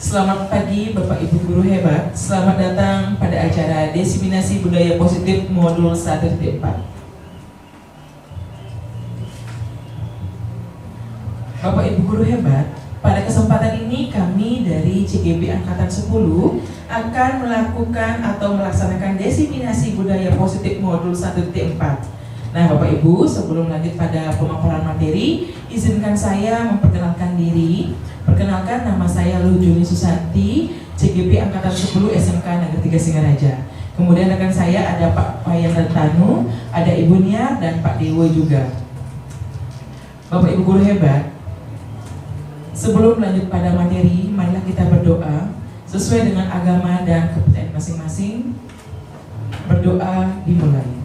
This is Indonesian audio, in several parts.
Selamat pagi Bapak Ibu Guru hebat. Selamat datang pada acara Diseminasi Budaya Positif Modul 1.4. Bapak Ibu Guru hebat, pada kesempatan ini kami dari CGB Angkatan 10 akan melakukan atau melaksanakan Diseminasi Budaya Positif Modul 1.4. Nah Bapak Ibu, sebelum lanjut pada pemaparan materi, izinkan saya memperkenalkan diri. Perkenalkan, nama saya Lujuni Susanti, CGB Angkatan 10 SMK Negeri 3 Singaraja. Kemudian rekan saya ada Pak Wayan Tanu, ada Ibu Nia, dan Pak Dewo juga. Bapak Ibu Guru hebat, sebelum lanjut pada materi, marilah kita berdoa sesuai dengan agama dan kepercayaan masing-masing. Berdoa dimulai.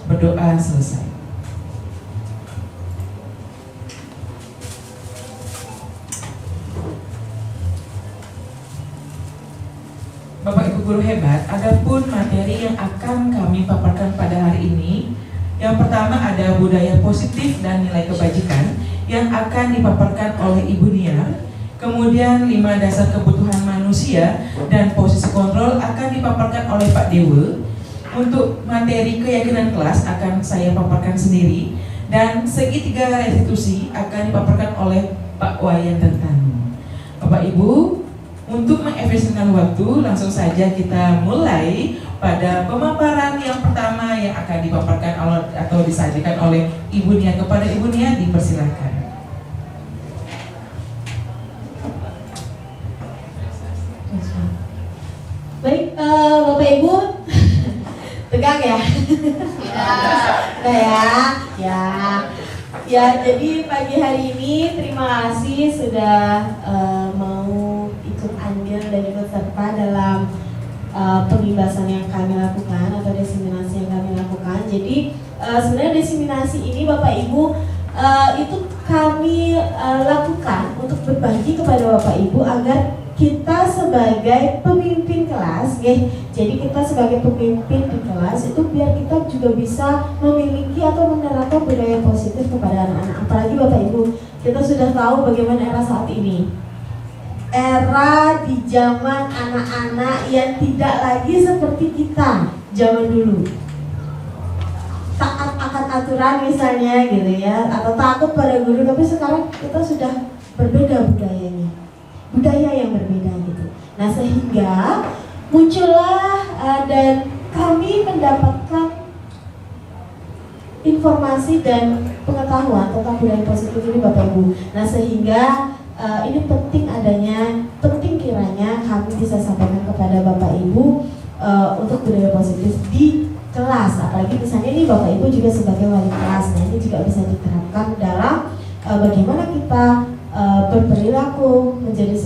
Berdoa selesai. Bapak Ibu Guru hebat, adapun materi yang akan kami paparkan pada hari ini, yang pertama ada budaya positif dan nilai kebajikan yang akan dipaparkan oleh Ibu Nia. Kemudian 5 dasar kebutuhan manusia dan posisi kontrol akan dipaparkan oleh Pak Dewo. Untuk materi keyakinan kelas akan saya paparkan sendiri, dan segitiga restitusi akan dipaparkan oleh Pak Wayan Tanu. Bapak Ibu, untuk mengefisienkan waktu, langsung saja kita mulai pada pemaparan yang pertama yang akan dipaparkan atau disajikan oleh Ibu Nia. Kepada Ibu Nia dipersilakan. Baik, Bapak Ibu, tegang ya? Ya, jadi pagi hari ini terima kasih sudah mau ikut andil dan ikut serta dalam pengibasan yang kami lakukan atau diseminasi yang kami lakukan. Jadi sebenarnya diseminasi ini Bapak Ibu itu kami lakukan untuk berbagi kepada Bapak Ibu agar kita sebagai pemimpin kelas, jadi kita sebagai pemimpin di kelas itu biar kita juga bisa memiliki atau menerapkan budaya positif kepada anak-anak. Apalagi Bapak Ibu, kita sudah tahu bagaimana era saat ini. Era di zaman anak-anak yang tidak lagi seperti kita zaman dulu. Taat akan aturan misalnya gitu ya, atau takut pada guru, tapi sekarang kita sudah berbeda budayanya. Budaya yang berbeda gitu. Nah sehingga muncullah dan kami mendapatkan informasi dan pengetahuan tentang budaya positif ini Bapak Ibu. Nah sehingga ini penting kiranya kami bisa sampaikan kepada Bapak Ibu untuk budaya positif di kelas. Apalagi misalnya ini Bapak Ibu juga sebagai wali kelas. Nah ini juga bisa diterapkan dalam bagaimana kita berperilaku menjadi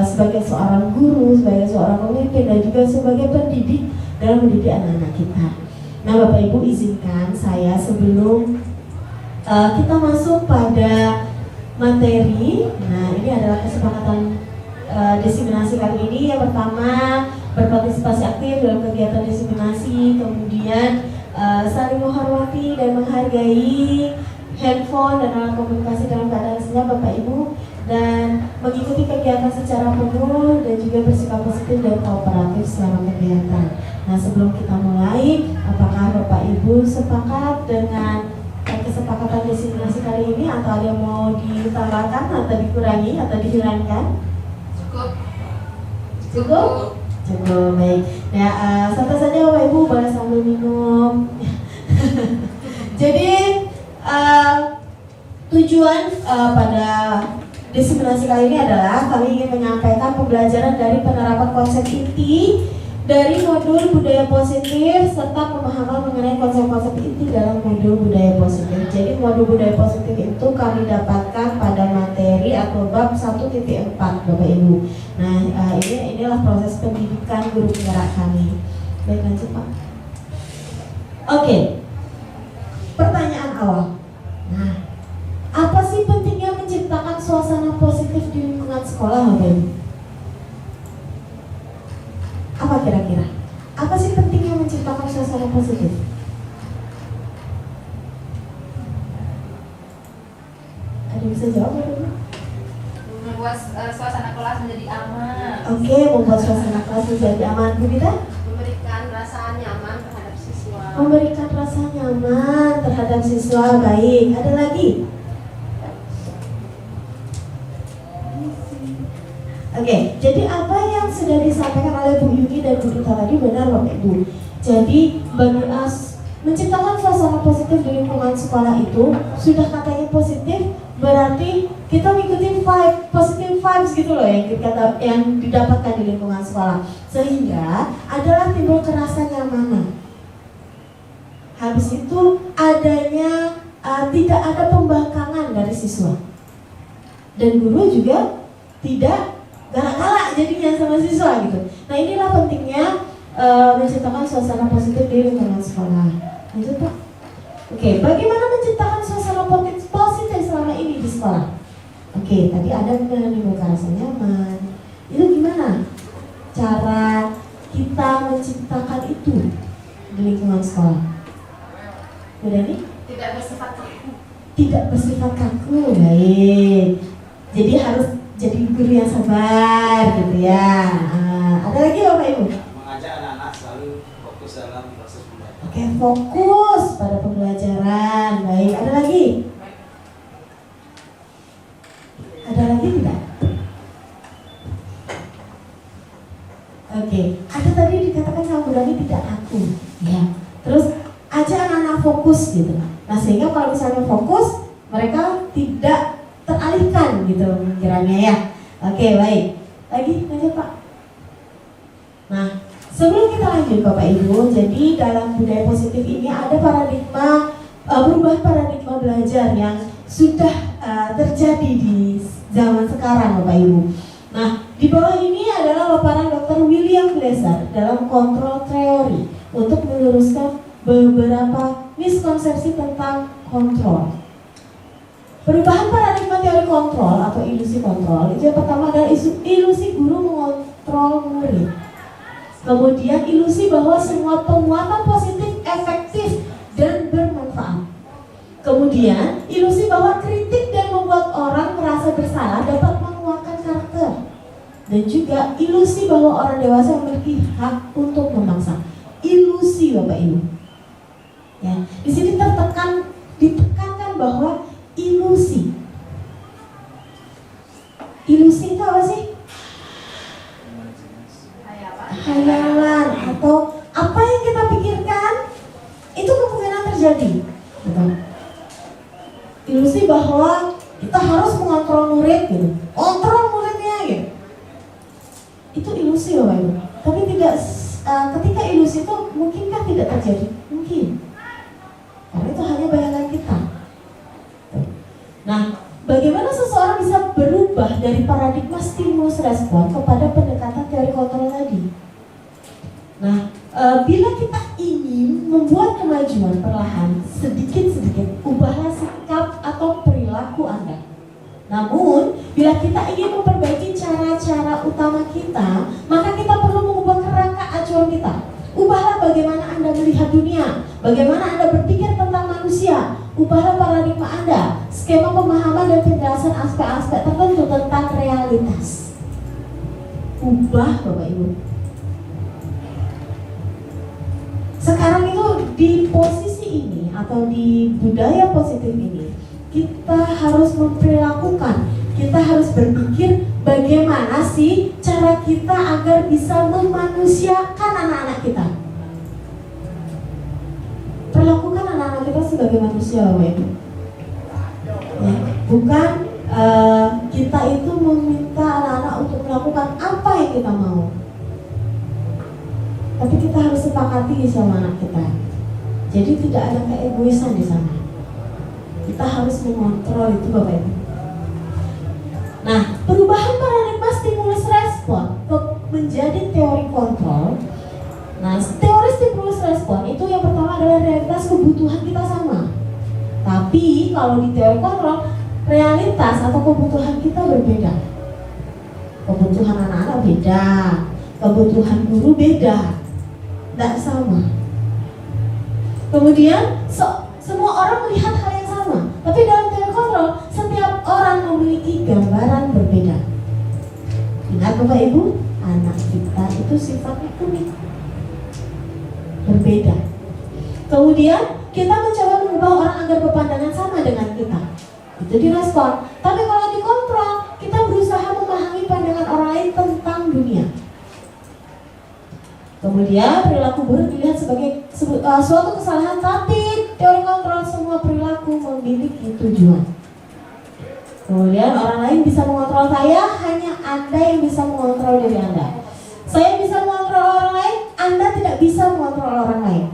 sebagai seorang guru, sebagai seorang pemimpin, dan juga sebagai pendidik dalam mendidik anak-anak kita. Nah Bapak Ibu izinkan saya sebelum kita masuk pada materi. Nah ini adalah kesepakatan diseminasi kali ini. Yang pertama, berpartisipasi aktif dalam kegiatan diseminasi, kemudian saling menghormati dan menghargai handphone dan alat komunikasi dalam keadaan senyap Bapak Ibu, dan mengikuti kegiatan secara penuh dan juga bersikap positif dan kooperatif selama kegiatan. Nah sebelum kita mulai, apakah Bapak Ibu sepakat dengan kesepakatan diseminasi kali ini, atau ada yang mau ditambahkan atau dikurangi atau dihilangkan? Cukup? Cukup, baik. Nah santai saja Bapak Ibu, boleh sambil minum. Jadi tujuan pada diseminasi kali ini adalah kami ingin menyampaikan pembelajaran dari penerapan konsep inti dari modul budaya positif serta pemahaman mengenai konsep-konsep inti dalam modul budaya positif. Jadi modul budaya positif itu kami dapatkan pada materi atau bab 1.4 Bapak Ibu. Nah inilah proses pendidikan guru penggerak kami. Baik, lanjut Pak. Oke. Pertanyaan awal. Nah, apa sih pentingnya menciptakan suasana positif di lingkungan sekolah, Bapak Ibu? Apa kira-kira? Apa sih pentingnya menciptakan suasana positif? membuat suasana kelas menjadi aman. Oke, membuat suasana kelas menjadi aman. Bu Gita? Memberikan rasa nyaman terhadap siswa. Memberikan rasa nyaman terhadap siswa. Baik, ada lagi? Oke, jadi apa yang sudah disampaikan oleh Bu Yuni dan Bu Gita tadi benar Bapak Ibu. Jadi bagi menciptakan suasana positif di lingkungan sekolah itu sudah katanya positif, berarti kita mengikuti positive vibes gitu loh yang didapatkan di lingkungan sekolah, sehingga adalah timbul kerasa nyamanan. Habis itu adanya tidak ada pembangkangan dari siswa, dan guru juga tidak galak-galak jadinya sama siswa gitu. Nah inilah pentingnya menciptakan suasana positif di lingkungan sekolah. Lanjut Pak. Oke, bagaimana menciptakan suasana positif selama ini di sekolah? Oke, tadi ada menimbulkan rasa nyaman. Itu gimana cara kita menciptakan itu di lingkungan sekolah? Udah nih? Tidak bersifat kaku. Tidak bersifat kaku, baik. Jadi harus jadi guru yang sabar gitu ya. Ada lagi Bapak Ibu? Mengajak anak-anak selalu fokus dalam proses belajar. Oke, fokus pada pembelajaran. Baik, ada lagi? Ada lagi tidak? Oke, ada tadi dikatakan sama Bu Dani tidak kaku. Ya. Terus ajak anak-anak fokus gitu. Nah, sehingga kalau misalnya fokus, mereka tidak teralihkan gitu pikirannya ya. Oke, baik. Lagi lanjut Pak. Nah, sebelum kita lanjut Bapak Ibu, jadi dalam budaya positif ini ada paradigma perubahan paradigma belajar yang sudah terjadi di zaman sekarang Bapak Ibu. Nah, di bawah ini adalah paparan Dr. William Glasser dalam kontrol teori untuk meluruskan beberapa miskonsepsi tentang kontrol. Perubahan paradigma teori kontrol atau ilusi kontrol itu yang pertama adalah ilusi guru mengontrol murid. Kemudian ilusi bahwa semua penguatan positif efektif dan bermanfaat. Kemudian ilusi bahwa kritik dan membuat orang merasa bersalah dapat menguatkan karakter. Dan juga ilusi bahwa orang dewasa memiliki hak untuk memaksa. Ilusi Bapak Ibu. Ya, di sini ditekankan bahwa ilusi. Ilusi itu apa sih? Khayalan atau apa yang kita pikirkan itu kemungkinan terjadi. Betul. Ilusi bahwa kita harus mengontrol murid gitu. Kontrol muridnya gitu. Itu ilusi Bapak Ibu. Tapi tidak ketika ilusi itu mungkinkah tidak terjadi? Mungkin. Karena itu hanya bayangan kita. Nah, bagaimana seseorang bisa berubah dari paradigma stimulus respon kepada pendekatan teori kontrol tadi? Nah, bila kita ingin membuat kemajuan perlahan, sedikit-sedikit, ubahlah sikap atau perilaku Anda. Namun, bila kita ingin memperbaiki cara-cara utama kita, maka kita perlu mengubah kerangka acuan kita. Ubahlah bagaimana Anda melihat dunia, bagaimana Anda berpikir tentang manusia. Ubahlah paradigma Anda, skema pemahaman dan penjelasan aspek-aspek tertentu tentang realitas. Ubah Bapak Ibu. Sekarang itu di posisi ini atau di budaya positif ini, kita harus memperilakukan, kita harus berpikir bagaimana sih cara kita agar bisa memanusiakan anak-anak kita. Perlakukan anak-anak kita sebagai manusia, Bapak Ibu. Ya, bukan kita itu meminta anak-anak untuk melakukan apa yang kita mau. Tapi kita harus sepakati sama anak kita. Jadi tidak ada keegoisan di sana. Kita harus mengontrol itu Bapak Ibu. Nah, perubahan paradigma stimulus respon menjadi teori kontrol. Nah, teori stimulus respon itu yang pertama adalah realitas kebutuhan kita sama. Tapi kalau di teori kontrol, realitas atau kebutuhan kita berbeda. Kebutuhan anak-anak beda, kebutuhan guru beda, tidak sama. Kemudian semua orang melihat hal yang sama, tapi dalam teori kontrol setiap orang memiliki gambaran berbeda. Ingat Bapak Ibu, anak kita itu sifatnya unik, berbeda. Kemudian kita mencoba mengubah orang agar berpandangan sama dengan kita, itu direspon. Tapi kalau dikontrol, kita berusaha memahami pandangan orang lain tentang dunia. Kemudian perilaku buruk dilihat sebagai suatu kesalahan, tapi teori kontrol semua perilaku memiliki tujuan. Kemudian orang lain bisa mengontrol saya, hanya Anda yang bisa mengontrol diri Anda. Saya bisa mengontrol orang lain, Anda tidak bisa mengontrol orang lain.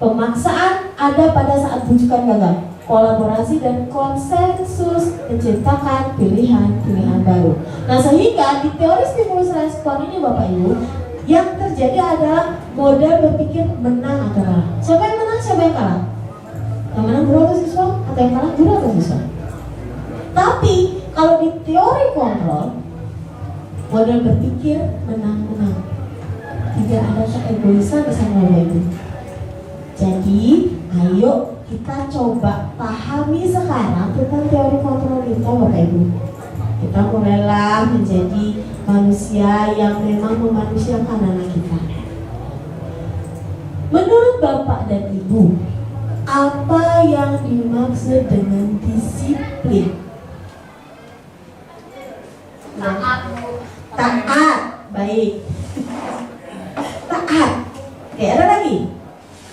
Pemaksaan ada pada saat bujukan gagal. Kolaborasi dan konsensus menciptakan pilihan-pilihan baru. Nah, sehingga di teori stimulus respon ini Bapak Ibu, yang terjadi adalah model berpikir menang atau kalah. Siapa yang menang, siapa yang kalah? Yang menang guru atau siswa? Atau yang kalah guru atau siswa? Tapi kalau di teori kontrol, model berpikir menang-menang. Tidak ada keegoisan di sana Bapak Ibu. Jadi, ayo kita coba pahami sekarang tentang teori kontrol kita Bapak Ibu. Kita mulailah menjadi manusia yang memang memanusiakan anak kita. Menurut Bapak dan Ibu, apa yang dimaksud dengan disiplin? Taat, Bu. Taat, baik. Taat. Oke, ada lagi?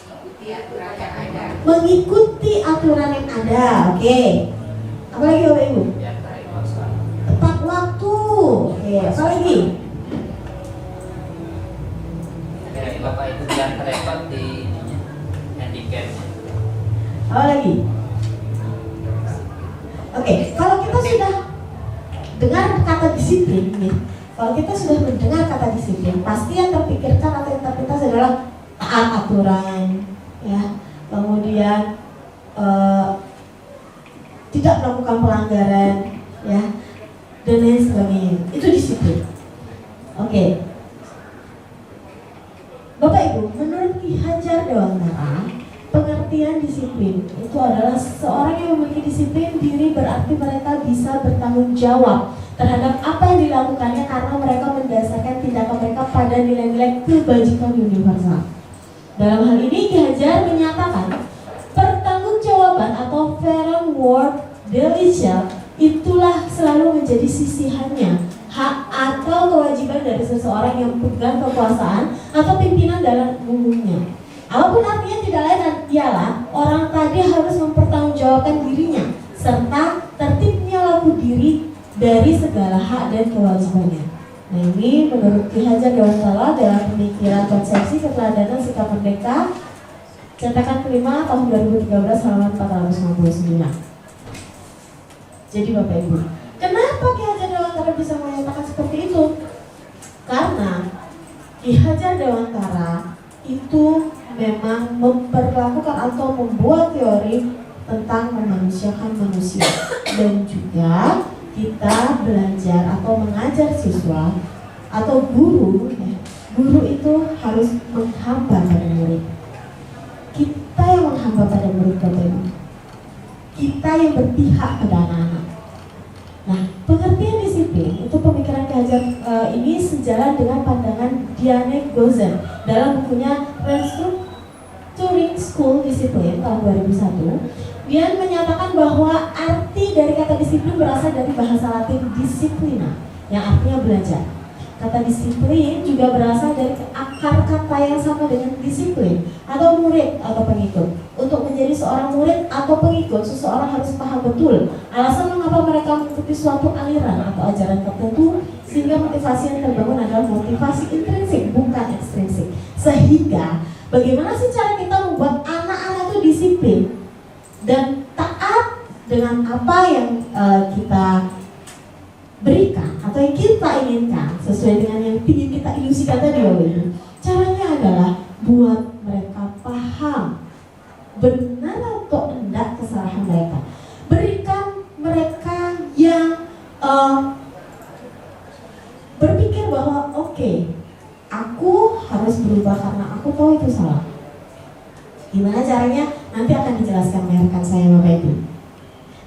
Ikuti aturan yang ada. Mengikuti aturan yang ada. Oke. Apa lagi Bapak Ibu? yang baik masalah. Tepat waktu. Oke, apa lagi? Dari Bapak Ibu yang repot di handicap. Apa lagi? Oke, kalau kita sudah dengar kata disiplin nih, kalau kita sudah mendengar kata disiplin, pasti yang terpikirkan atau yang terlintas adalah taat aturan, ya. Kemudian tidak melakukan pelanggaran, ya, dan lain sebagainya. Itu disiplin. Oke. Bapak Ibu, menurut Ki Hajar Dewantara, pengertian disiplin itu adalah seseorang yang memiliki disiplin diri, berarti mereka bisa bertanggung jawab terhadap apa yang dilakukannya karena mereka mendasarkan tindakan mereka pada nilai-nilai kebajikan universal. Dalam hal ini Ki Hajar menyatakan pertanggungjawaban atau Framework Delicial itulah selalu menjadi sisihannya, hak atau kewajiban dari seseorang yang pegang kekuasaan atau pimpinan dalam umumnya. Apapun artinya tidak lain ialah orang tadi harus mempertanggungjawabkan dirinya serta tertibnya laku diri dari segala hak dan kewajibannya. Nah, ini menurut Ki Hajar Dewantara dalam pemikiran konsepsi keteladanan sikap merdeka cetakan kelima tahun 2013 halaman 459. Jadi Bapak Ibu, kenapa Ki Hajar Dewantara bisa menyatakan seperti itu? Karena Ki Hajar Dewantara itu memang memperlakukan atau membuat teori tentang memanusiakan manusia, dan juga kita belajar atau mengajar siswa atau guru, ya, guru itu harus menghamba pada murid. Kita yang menghamba pada murid Bapak Ibu. Kita yang berpihak pada anak-anak. Nah, pengertian disiplin itu pemikiran Ki Hajar ini sejalan dengan pandangan Diane Gozen dalam bukunya Restructuring School Discipline tahun 2001. Dia menyatakan bahwa arti dari kata disiplin berasal dari bahasa Latin disciplina, yang artinya belajar. Kata disiplin juga berasal dari akar kata yang sama dengan disiplin atau murid atau pengikut. Untuk menjadi seorang murid atau pengikut, seseorang harus paham betul alasan mengapa mereka mengikuti suatu aliran atau ajaran tertentu, sehingga motivasi yang terbangun adalah motivasi intrinsik bukan ekstrinsik. Sehingga bagaimana sih cara kita membuat anak-anak itu disiplin dan taat dengan apa yang kita berikan atau yang kita inginkan sesuai dengan yang ingin kita ilusikan tadi Bapak Ibu. Caranya adalah buat mereka paham benar atau enggak kesalahan mereka. Berikan mereka yang berpikir bahwa oke, aku harus berubah karena aku tahu itu salah. Gimana caranya? Nanti akan dijelaskan oleh rekan saya Bapak Ibu.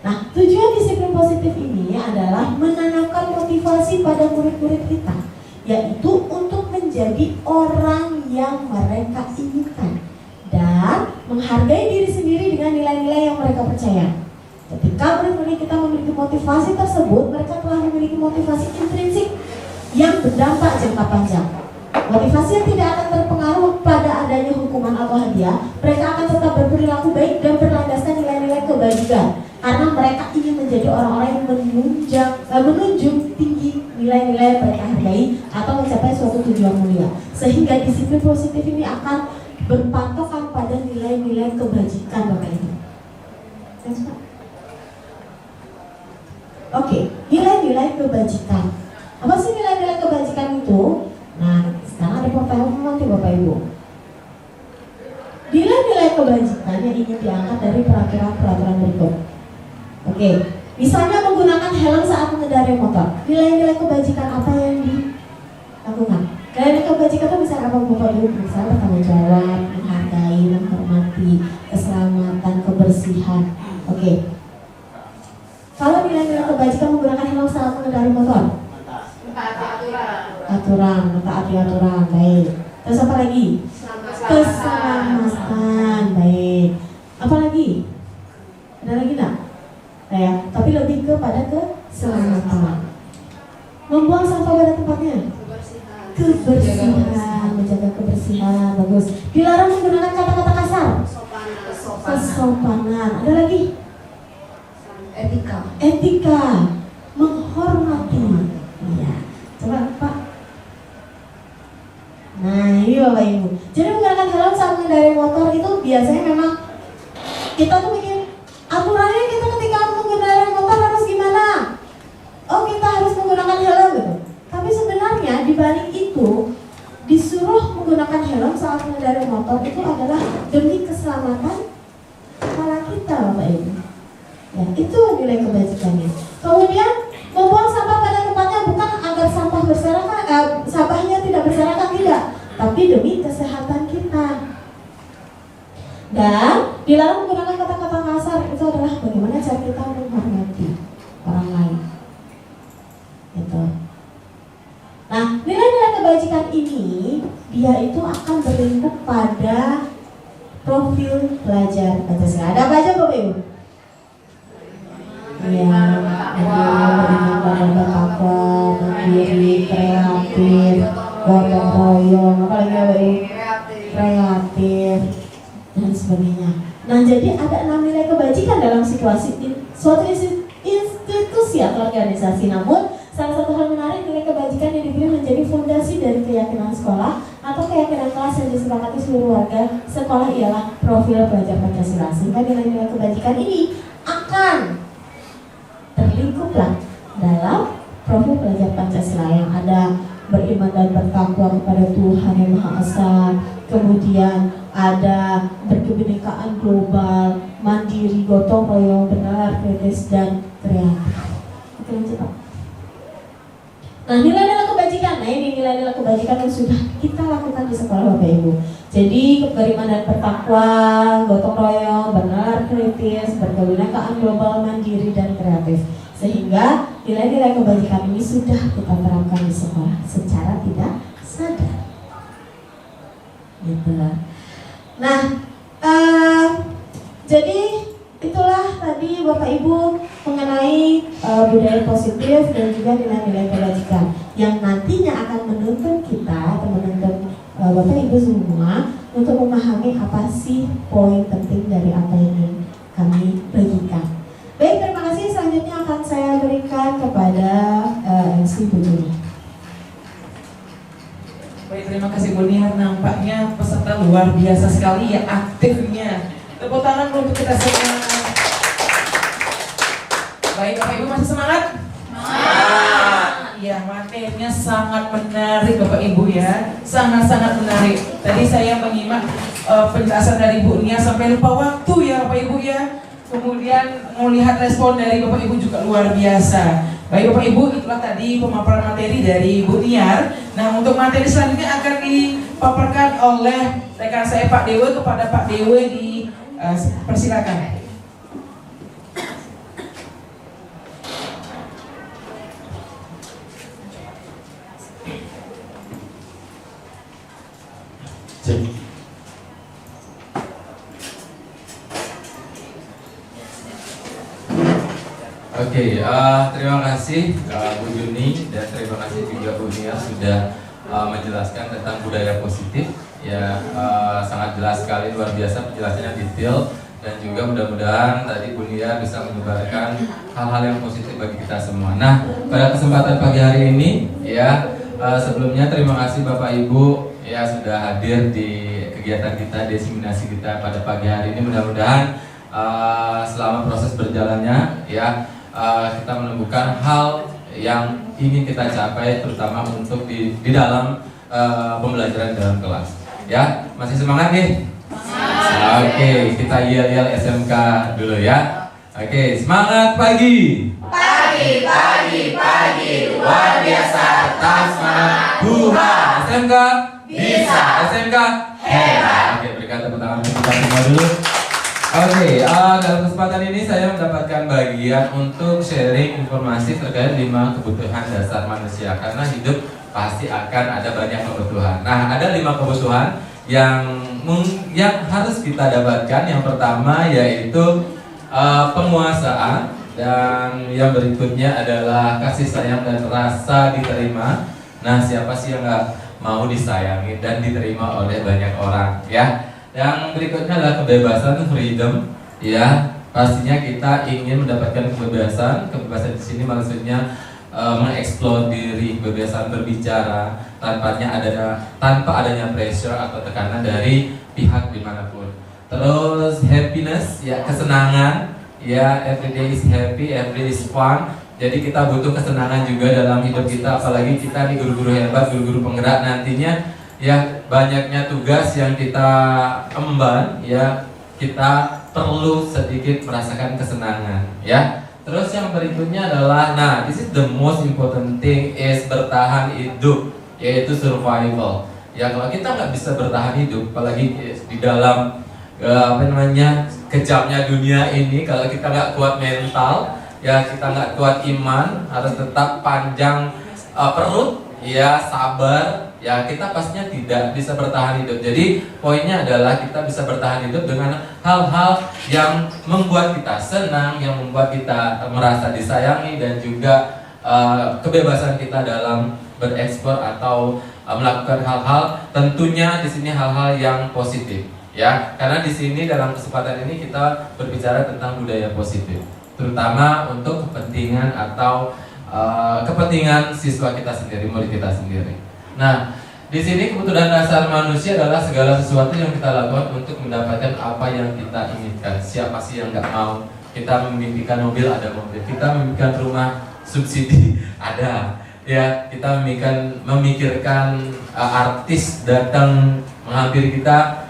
Nah, tujuan disiplin positif ini adalah menanamkan motivasi pada murid-murid kita, yaitu untuk menjadi orang yang mereka inginkan dan menghargai diri sendiri dengan nilai-nilai yang mereka percaya. Ketika murid-murid kita memiliki motivasi tersebut, mereka telah memiliki motivasi intrinsik yang berdampak jangka panjang. Motivasi yang tidak akan terpengaruh pada adanya hukuman atau hadiah, mereka akan tetap berperilaku baik dan berlandaskan nilai-nilai kebajikan. Karena mereka ingin menjadi orang-orang yang menunjung tinggi nilai-nilai yang mereka hargai atau mencapai suatu tujuan mulia. Sehingga disiplin positif ini akan berpatokan pada nilai-nilai kebajikan, Bapak Ibu. Oke, nilai-nilai kebajikan. Apa sih nilai-nilai kebajikan itu? Nah, sekarang ada pertanyaan nanti Bapak Ibu. Nilai-nilai kebajikan yang ingin diangkat dari peraturan-peraturan berikut. Oke, misalnya menggunakan helm saat mengendarai motor. Nilai-nilai kebajikan apa yang dilakukan? Nilai-nilai kebajikan itu misalnya apa Bapak Ibu? Misalnya bertanggung jawab, menghargai, menghormati, keselamatan, kebersihan. Oke. Kalau nilai-nilai kebajikan menggunakan helm saat mengendarai motor? Aturan, mentaati aturan, baik. Terus apa lagi? Keselamatan, baik. Apa lagi? Ada lagi nggak? Ya, tapi lebih kepada keselamatan. Membuang sampah pada tempatnya. Kebersihan, menjaga kebersihan, bagus. Dilarang menggunakan kata-kata kasar. Kesopanan. Ada lagi? Etika, menghormati. Iya. Coba Pak. Nah, ini Bapak Ibu. Jadi menggunakan helm saat mengendarai motor itu biasanya memang kita tuh bikin aturannya, kita ketika mengendarai motor harus gimana? Oh, kita harus menggunakan helm gitu. Tapi sebenarnya di balik itu disuruh menggunakan helm saat mengendarai motor itu adalah demi keselamatan kepala kita, Bapak Ibu. Ya, itu nilai kebajikannya. Kemudian membuang sampah pada tempatnya bukan agar sampah berserakan, sampahnya tidak berserakan, tidak, tapi demi kesehatan kita. Dan dilarang menggunakan kata-kata kasar itu adalah bagaimana cara kita menghormati orang lain. Gitu. Nah, nilai-nilai kebajikan ini dia itu akan berlingkup pada profil pelajar Pancasila. Ada apa aja Bapak Ibu? Ya, bertakwa, mandiri, kreatif, gotong royong, apa lagi Bapak Ibu? Kreatif dan sebagainya. Nah, jadi ada 6 nilai kebajikan dalam situasi suatu institusi atau organisasi. Namun, salah satu hal menarik, nilai kebajikan yang dipilih menjadi fondasi dari keyakinan sekolah atau keyakinan kelas yang disepakati seluruh warga sekolah ialah profil pelajar Pancasila. Sehingga nilai-nilai kebajikan ini akan terlingkuplah dalam profil pelajar Pancasila yang ada beriman dan bertakwa kepada Tuhan Yang Maha Esa, kemudian ada berkebinekaan global, mandiri, gotong royong, benar, kritis, dan kreatif. Oke, lanjut Pak. Nah, nilai-nilai kebajikan, nah ini nilai-nilai kebajikan yang sudah kita lakukan di sekolah Bapak Ibu. Jadi beriman dan bertakwa, gotong royong, benar, kritis, berkebinekaan global, mandiri, dan kreatif. Sehingga nilai-nilai kebajikan ini sudah kita terapkan di sekolah secara tidak sadar. Gitu. Nah, jadi itulah tadi Bapak Ibu mengenai budaya positif dan juga nilai-nilai kebajikan yang nantinya akan menuntun kita atau menuntun Bapak Ibu semua untuk memahami apa sih poin penting dari apa yang ingin kami bagikan. Baik, terima kasih. Selanjutnya akan saya berikan kepada MC Bu Juni. Baik, terima kasih Bu Niar. Nampaknya peserta luar biasa sekali ya aktifnya. Tepuk tangan untuk kita semua. Baik, Bapak Ibu masih semangat? Semangat. Ya, materinya sangat menarik Bapak Ibu ya. Sangat-sangat menarik. Tadi saya menyimak penjelasan dari Bu Niar sampai lupa waktu ya Bapak Ibu ya. Kemudian melihat respon dari Bapak Ibu juga luar biasa. Baik Bapak Ibu, itulah tadi pemaparan materi dari Bu Niar. Nah, untuk materi selanjutnya akan dipaparkan oleh rekan saya Pak Dewe kepada Pak Dewe persilakan. Terima kasih Bu Juni dan terima kasih juga Bu Nia sudah menjelaskan tentang budaya positif. Ya, sangat jelas sekali, luar biasa penjelasannya detail dan juga mudah-mudahan tadi Bu Nia bisa menyebarkan hal-hal yang positif bagi kita semua. Nah, pada kesempatan pagi hari ini, ya sebelumnya terima kasih Bapak Ibu ya sudah hadir di kegiatan kita, diseminasi kita pada pagi hari ini. Mudah-mudahan selama proses berjalannya ya kita menemukan hal yang ingin kita capai, terutama untuk di dalam pembelajaran dalam kelas. Ya, masih semangat nih? Oke, kita yel-yel SMK dulu ya. Oke, semangat pagi. Pagi, luar biasa, tetap semangat. Buha, SMK bisa, SMK hebat. Oke, berikan tepuk tangan untuk kita semua dulu. Dalam kesempatan ini saya mendapatkan bagian untuk sharing informasi terkait 5 kebutuhan dasar manusia. Karena hidup pasti akan ada banyak kebutuhan. Nah, ada 5 kebutuhan yang harus kita dapatkan. Yang pertama yaitu penguasaan, dan yang berikutnya adalah kasih sayang dan rasa diterima. Nah, siapa sih yang nggak mau disayangi dan diterima oleh banyak orang, ya? Yang berikutnya adalah kebebasan, freedom, ya. Pastinya kita ingin mendapatkan kebebasan. Kebebasan di sini maksudnya mengeksplor diri, kebebasan berbicara tanpa adanya pressure atau tekanan dari pihak dimanapun. Terus happiness, ya kesenangan, ya everyday is happy, everyday is fun. Jadi kita butuh kesenangan juga dalam hidup kita, apalagi kita nih guru-guru hebat, guru-guru penggerak nantinya. Ya, banyaknya tugas yang kita emban, ya kita perlu sedikit merasakan kesenangan, ya. Terus yang berikutnya adalah, nah, this is the most important thing is bertahan hidup, yaitu survival. Ya, kalau kita nggak bisa bertahan hidup, apalagi di dalam kejamnya dunia ini, kalau kita nggak kuat mental, ya kita nggak kuat iman, harus tetap panjang perut, ya sabar. Ya kita pastinya tidak bisa bertahan hidup. Jadi poinnya adalah kita bisa bertahan hidup dengan hal-hal yang membuat kita senang, yang membuat kita merasa disayangi, dan juga kebebasan kita dalam berekspor atau melakukan hal-hal, tentunya di sini hal-hal yang positif, ya. Karena di sini dalam kesempatan ini kita berbicara tentang budaya positif, terutama untuk kepentingan atau kepentingan siswa kita sendiri, murid kita sendiri. Nah, di sini kebutuhan dasar manusia adalah segala sesuatu yang kita lakukan untuk mendapatkan apa yang kita inginkan. Siapa sih yang nggak mau? Kita memimpikan mobil, ada mobil. Kita memimpikan rumah subsidi, ada. Ya, kita memikirkan artis datang menghampiri kita,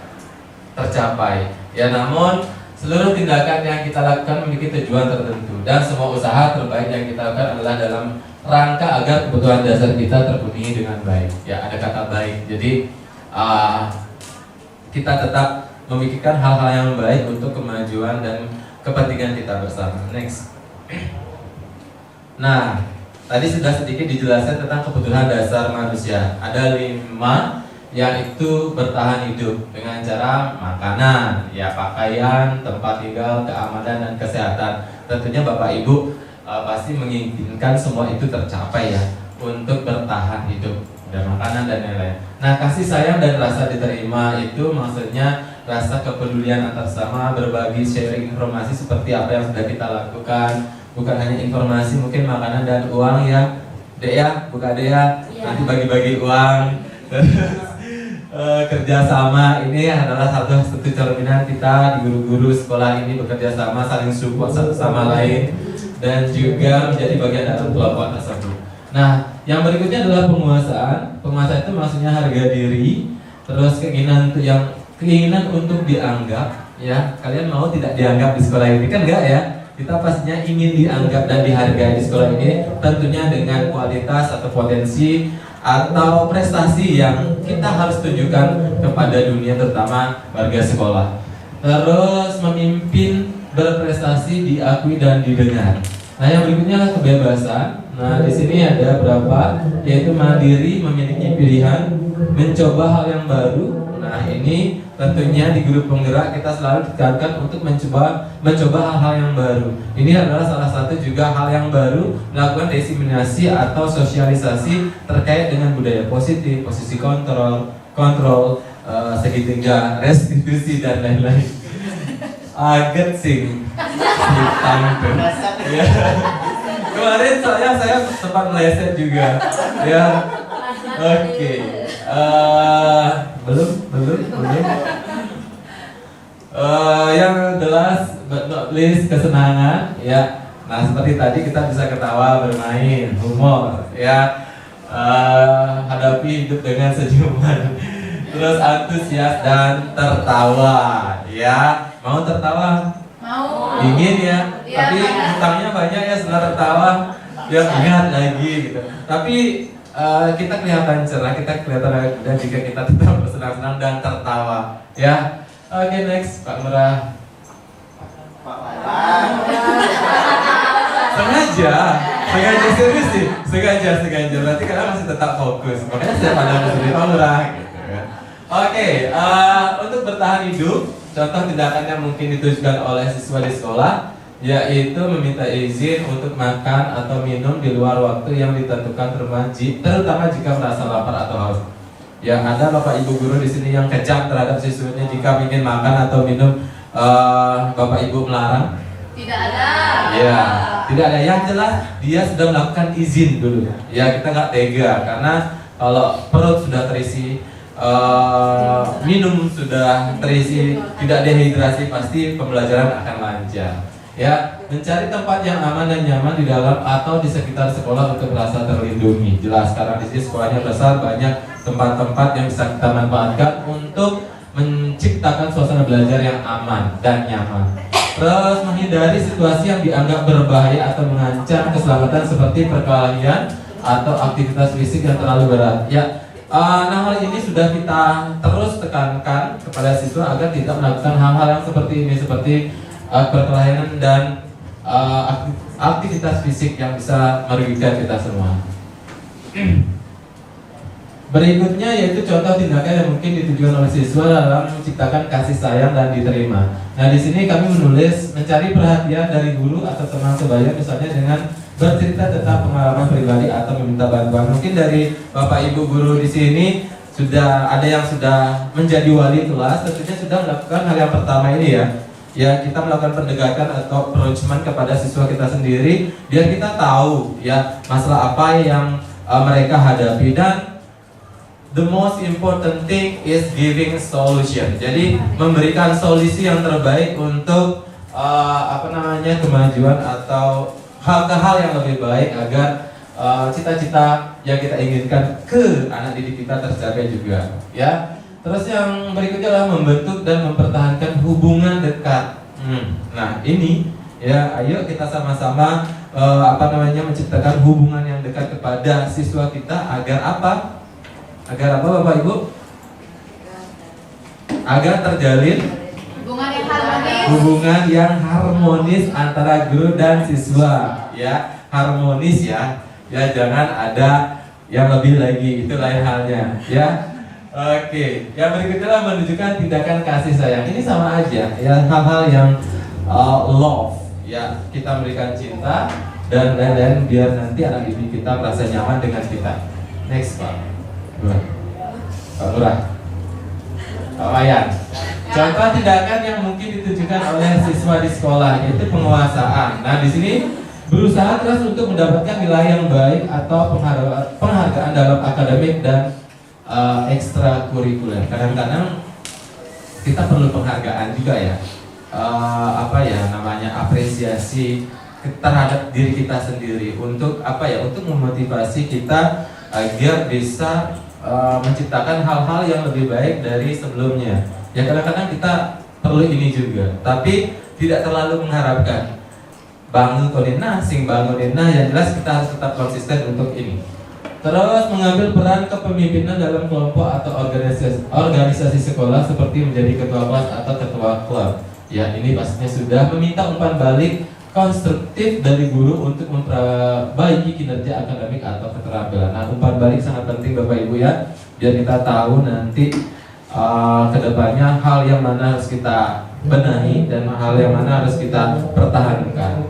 tercapai. Ya, namun seluruh tindakan yang kita lakukan memiliki tujuan tertentu, dan semua usaha terbaik yang kita lakukan adalah dalam rangka agar kebutuhan dasar kita terpenuhi dengan baik. Ya, ada kata baik. Jadi kita tetap memikirkan hal-hal yang baik untuk kemajuan dan kepentingan kita bersama. Next. Nah, tadi sudah sedikit dijelaskan tentang kebutuhan dasar manusia. Ada 5, yaitu bertahan hidup dengan cara makanan, ya pakaian, tempat tinggal, keamanan, dan kesehatan. Tentunya Bapak Ibu pasti menginginkan semua itu tercapai ya, untuk bertahan hidup, dan makanan dan lain-lain. Nah, kasih sayang dan rasa diterima itu maksudnya rasa kepedulian antar sama, berbagi, sharing informasi seperti apa yang sudah kita lakukan. Bukan hanya informasi, mungkin makanan dan uang ya, Dek ya, buka Dek ya, nanti bagi-bagi uang. Kerjasama ini adalah satu cerminan kita di guru-guru sekolah ini, bekerja sama, saling support satu sama lain, dan juga menjadi bagian dalam kelompok tersebut. Nah, yang berikutnya adalah penguasaan. Penguasaan itu maksudnya harga diri, terus keinginan untuk dianggap, ya. Kalian mau tidak dianggap di sekolah ini? Kan enggak ya? Kita pastinya ingin dianggap dan dihargai di sekolah ini, tentunya dengan kualitas atau potensi atau prestasi yang kita harus tunjukkan kepada dunia, terutama warga sekolah. Terus memimpin, berprestasi, diakui dan didengar. Nah, yang berikutnya adalah kebebasan. Nah, di sini ada berapa, yaitu mandiri, memiliki pilihan, mencoba hal yang baru. Nah, Nah ini tentunya di grup penggerak kita selalu ditekankan untuk mencoba hal-hal yang baru. Ini adalah salah satu juga hal yang baru, melakukan diseminasi atau sosialisasi terkait dengan budaya positif, posisi kontrol, segitiga, restitusi dan lain-lain. Aget sing hitam tuh. Ya. Kemarin saya sempat meleset juga. Ya. Oke. Belum. Yang last but not least, kesenangan ya. Nah seperti tadi kita bisa ketawa, bermain, humor ya. Hadapi hidup dengan senyuman. Terus antusias dan tertawa ya. Mau tertawa? Mau. Ingin ya. Iya, Tapi hutangnya banyak ya setelah tertawa. Ya ingat lagi gitu. Tapi kita kelihatan cerah, kita kelihatan, dan jika kita tetap bersenang-senang dan tertawa ya. Oke, next Pak Lurah. Sengaja serius sih, sengaja. Berarti kalian masih tetap fokus. Makanya saya pada menjadi Pak Lurah gitu kan. Oke, untuk bertahan hidup, contoh tindakan yang mungkin ditujukan oleh siswa di sekolah yaitu meminta izin untuk makan atau minum di luar waktu yang ditentukan, terutama jika merasa lapar atau haus. Ya, ada Bapak Ibu guru di sini yang kejam terhadap siswanya jika ingin makan atau minum, Bapak Ibu melarang? Tidak ada. Ya, tidak ada. Yang jelas dia sudah melakukan izin dulu. Ya, kita nggak tega karena kalau perut sudah terisi, minum sudah terisi, tidak dehidrasi, pasti pembelajaran akan lancar. Ya, mencari tempat yang aman dan nyaman di dalam atau di sekitar sekolah untuk merasa terlindungi. Jelas karena di sini sekolahnya besar, banyak tempat-tempat yang bisa kita manfaatkan untuk menciptakan suasana belajar yang aman dan nyaman. Terus menghindari situasi yang dianggap berbahaya atau mengancam keselamatan seperti perkelahian atau aktivitas fisik yang terlalu berat. Ya, nah hal ini sudah kita terus tekankan kepada siswa agar tidak melakukan hal-hal yang seperti ini, seperti perkelahian dan aktivitas fisik yang bisa merugikan kita semua. Berikutnya yaitu contoh tindakan yang mungkin ditujukan oleh siswa dalam menciptakan kasih sayang dan diterima. Nah di sini kami menulis mencari perhatian dari guru atau teman sebaya, misalnya dengan bercerita tentang pengalaman pribadi atau meminta bantuan. Mungkin dari Bapak Ibu guru di sini sudah ada yang sudah menjadi wali kelas, tentunya sudah melakukan hal yang pertama ini ya. Ya, kita melakukan pendekatan atau approachment kepada siswa kita sendiri biar kita tahu ya masalah apa yang mereka hadapi, dan the most important thing is giving solution. Jadi memberikan solusi yang terbaik untuk kemajuan atau hal-hal yang lebih baik agar cita-cita yang kita inginkan ke anak didik kita tercapai juga ya. Terus yang berikutnya adalah membentuk dan mempertahankan hubungan dekat. Nah ini ya, ayo kita sama-sama menciptakan hubungan yang dekat kepada siswa kita agar apa? Agar apa Bapak Ibu? Agar terjalin hubungan yang harmonis antara guru dan siswa ya, harmonis ya. Ya jangan ada yang lebih lagi, itu lain halnya ya. Oke, yang berikutnya menunjukkan tindakan kasih sayang. Ini sama aja ya, hal-hal yang love ya, kita memberikan cinta dan lain-lain biar nanti anak didik kita merasa nyaman dengan kita. Next Pak Lurah, Pak Wayan. Contoh tindakan yang mungkin ditujukan oleh siswa di sekolah yaitu penguasaan. Nah di sini berusaha keras untuk mendapatkan nilai yang baik atau penghargaan dalam akademik dan ekstrakurikuler. Kadang-kadang kita perlu penghargaan juga ya, apresiasi terhadap diri kita sendiri untuk untuk memotivasi kita agar bisa menciptakan hal-hal yang lebih baik dari sebelumnya. Ya kadang-kadang kita perlu ini juga, tapi tidak terlalu mengharapkan bangun yang jelas kita harus tetap konsisten untuk ini. Terus mengambil peran kepemimpinan dalam kelompok atau organisasi sekolah seperti menjadi ketua kelas atau ketua klub. Ya ini pastinya sudah meminta umpan balik konstruktif dari guru untuk memperbaiki kinerja akademik atau keterampilan. Nah umpan balik sangat penting Bapak Ibu ya, biar kita tahu nanti kedepannya hal yang mana harus kita benahi dan hal yang mana harus kita pertahankan.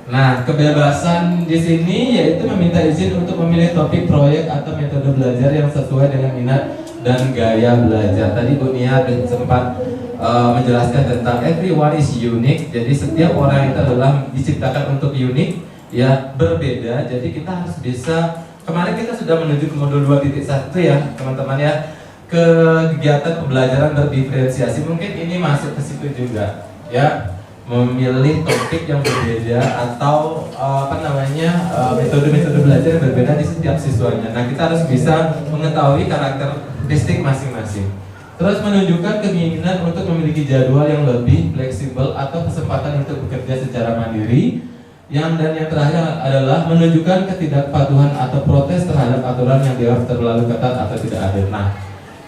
Nah, kebebasan di sini yaitu meminta izin untuk memilih topik, proyek atau metode belajar yang sesuai dengan minat dan gaya belajar. Tadi Bu Nia sempat menjelaskan tentang everyone is unique. Jadi setiap orang itu adalah diciptakan untuk unik, ya, berbeda. Jadi kita harus bisa. Kemarin kita sudah menuju ke modul 2.1 ya, teman-teman ya. Kegiatan pembelajaran berdiferensiasi, mungkin ini masuk ke situ juga, ya. Memilih topik yang berbeda atau metode-metode belajar yang berbeda di setiap siswanya. Nah, kita harus bisa mengetahui karakteristik masing-masing. Terus menunjukkan keinginan untuk memiliki jadwal yang lebih fleksibel atau kesempatan untuk bekerja secara mandiri. Dan yang terakhir adalah menunjukkan ketidakpatuhan atau protes terhadap aturan yang dianggap terlalu ketat atau tidak adil. Nah,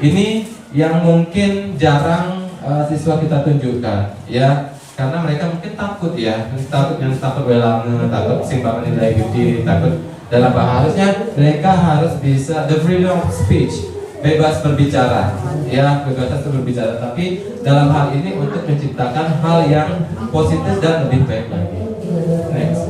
ini yang mungkin jarang siswa kita tunjukkan, ya. Karena mereka mungkin takut ya, takut belang, takut simpangan nilai gede, takut dalam bahasa. Harusnya mereka harus bisa the freedom of speech, bebas berbicara, ya, bebas berbicara. Tapi dalam hal ini untuk menciptakan hal yang positif dan lebih baik lagi. Next.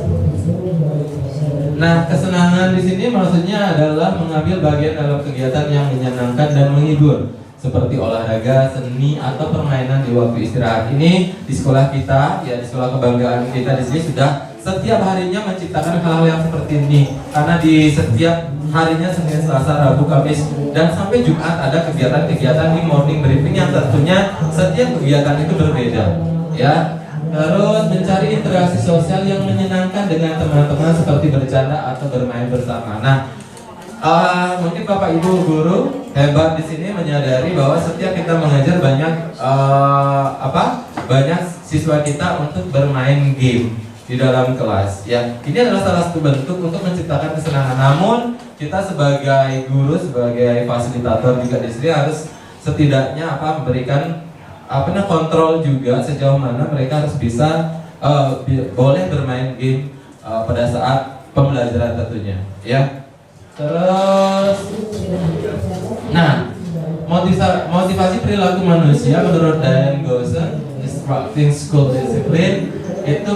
Nah, kesenangan di sini maksudnya adalah mengambil bagian dalam kegiatan yang menyenangkan dan menghibur, seperti olahraga, seni, atau permainan di waktu istirahat. Ini di sekolah kita, ya, di sekolah kebanggaan kita di sini sudah setiap harinya menciptakan hal-hal yang seperti ini. Karena di setiap harinya Senin, Selasa, Rabu, Kamis, dan sampai Jumat ada kegiatan-kegiatan di morning briefing yang tentunya setiap kegiatan itu berbeda, ya. Terus mencari interaksi sosial yang menyenangkan dengan teman-teman seperti bercanda atau bermain bersama. Nah, mungkin Bapak Ibu guru hebat di sini menyadari bahwa setiap kita mengajar banyak siswa kita untuk bermain game di dalam kelas. Ya, ini adalah salah satu bentuk untuk menciptakan kesenangan. Namun kita sebagai guru, sebagai fasilitator juga di sini harus setidaknya memberikan kontrol juga sejauh mana mereka harus bisa boleh bermain game pada saat pembelajaran tentunya, ya. Terus, nah, motivasi perilaku manusia menurut Diane Gosson, Instructing School Discipline, itu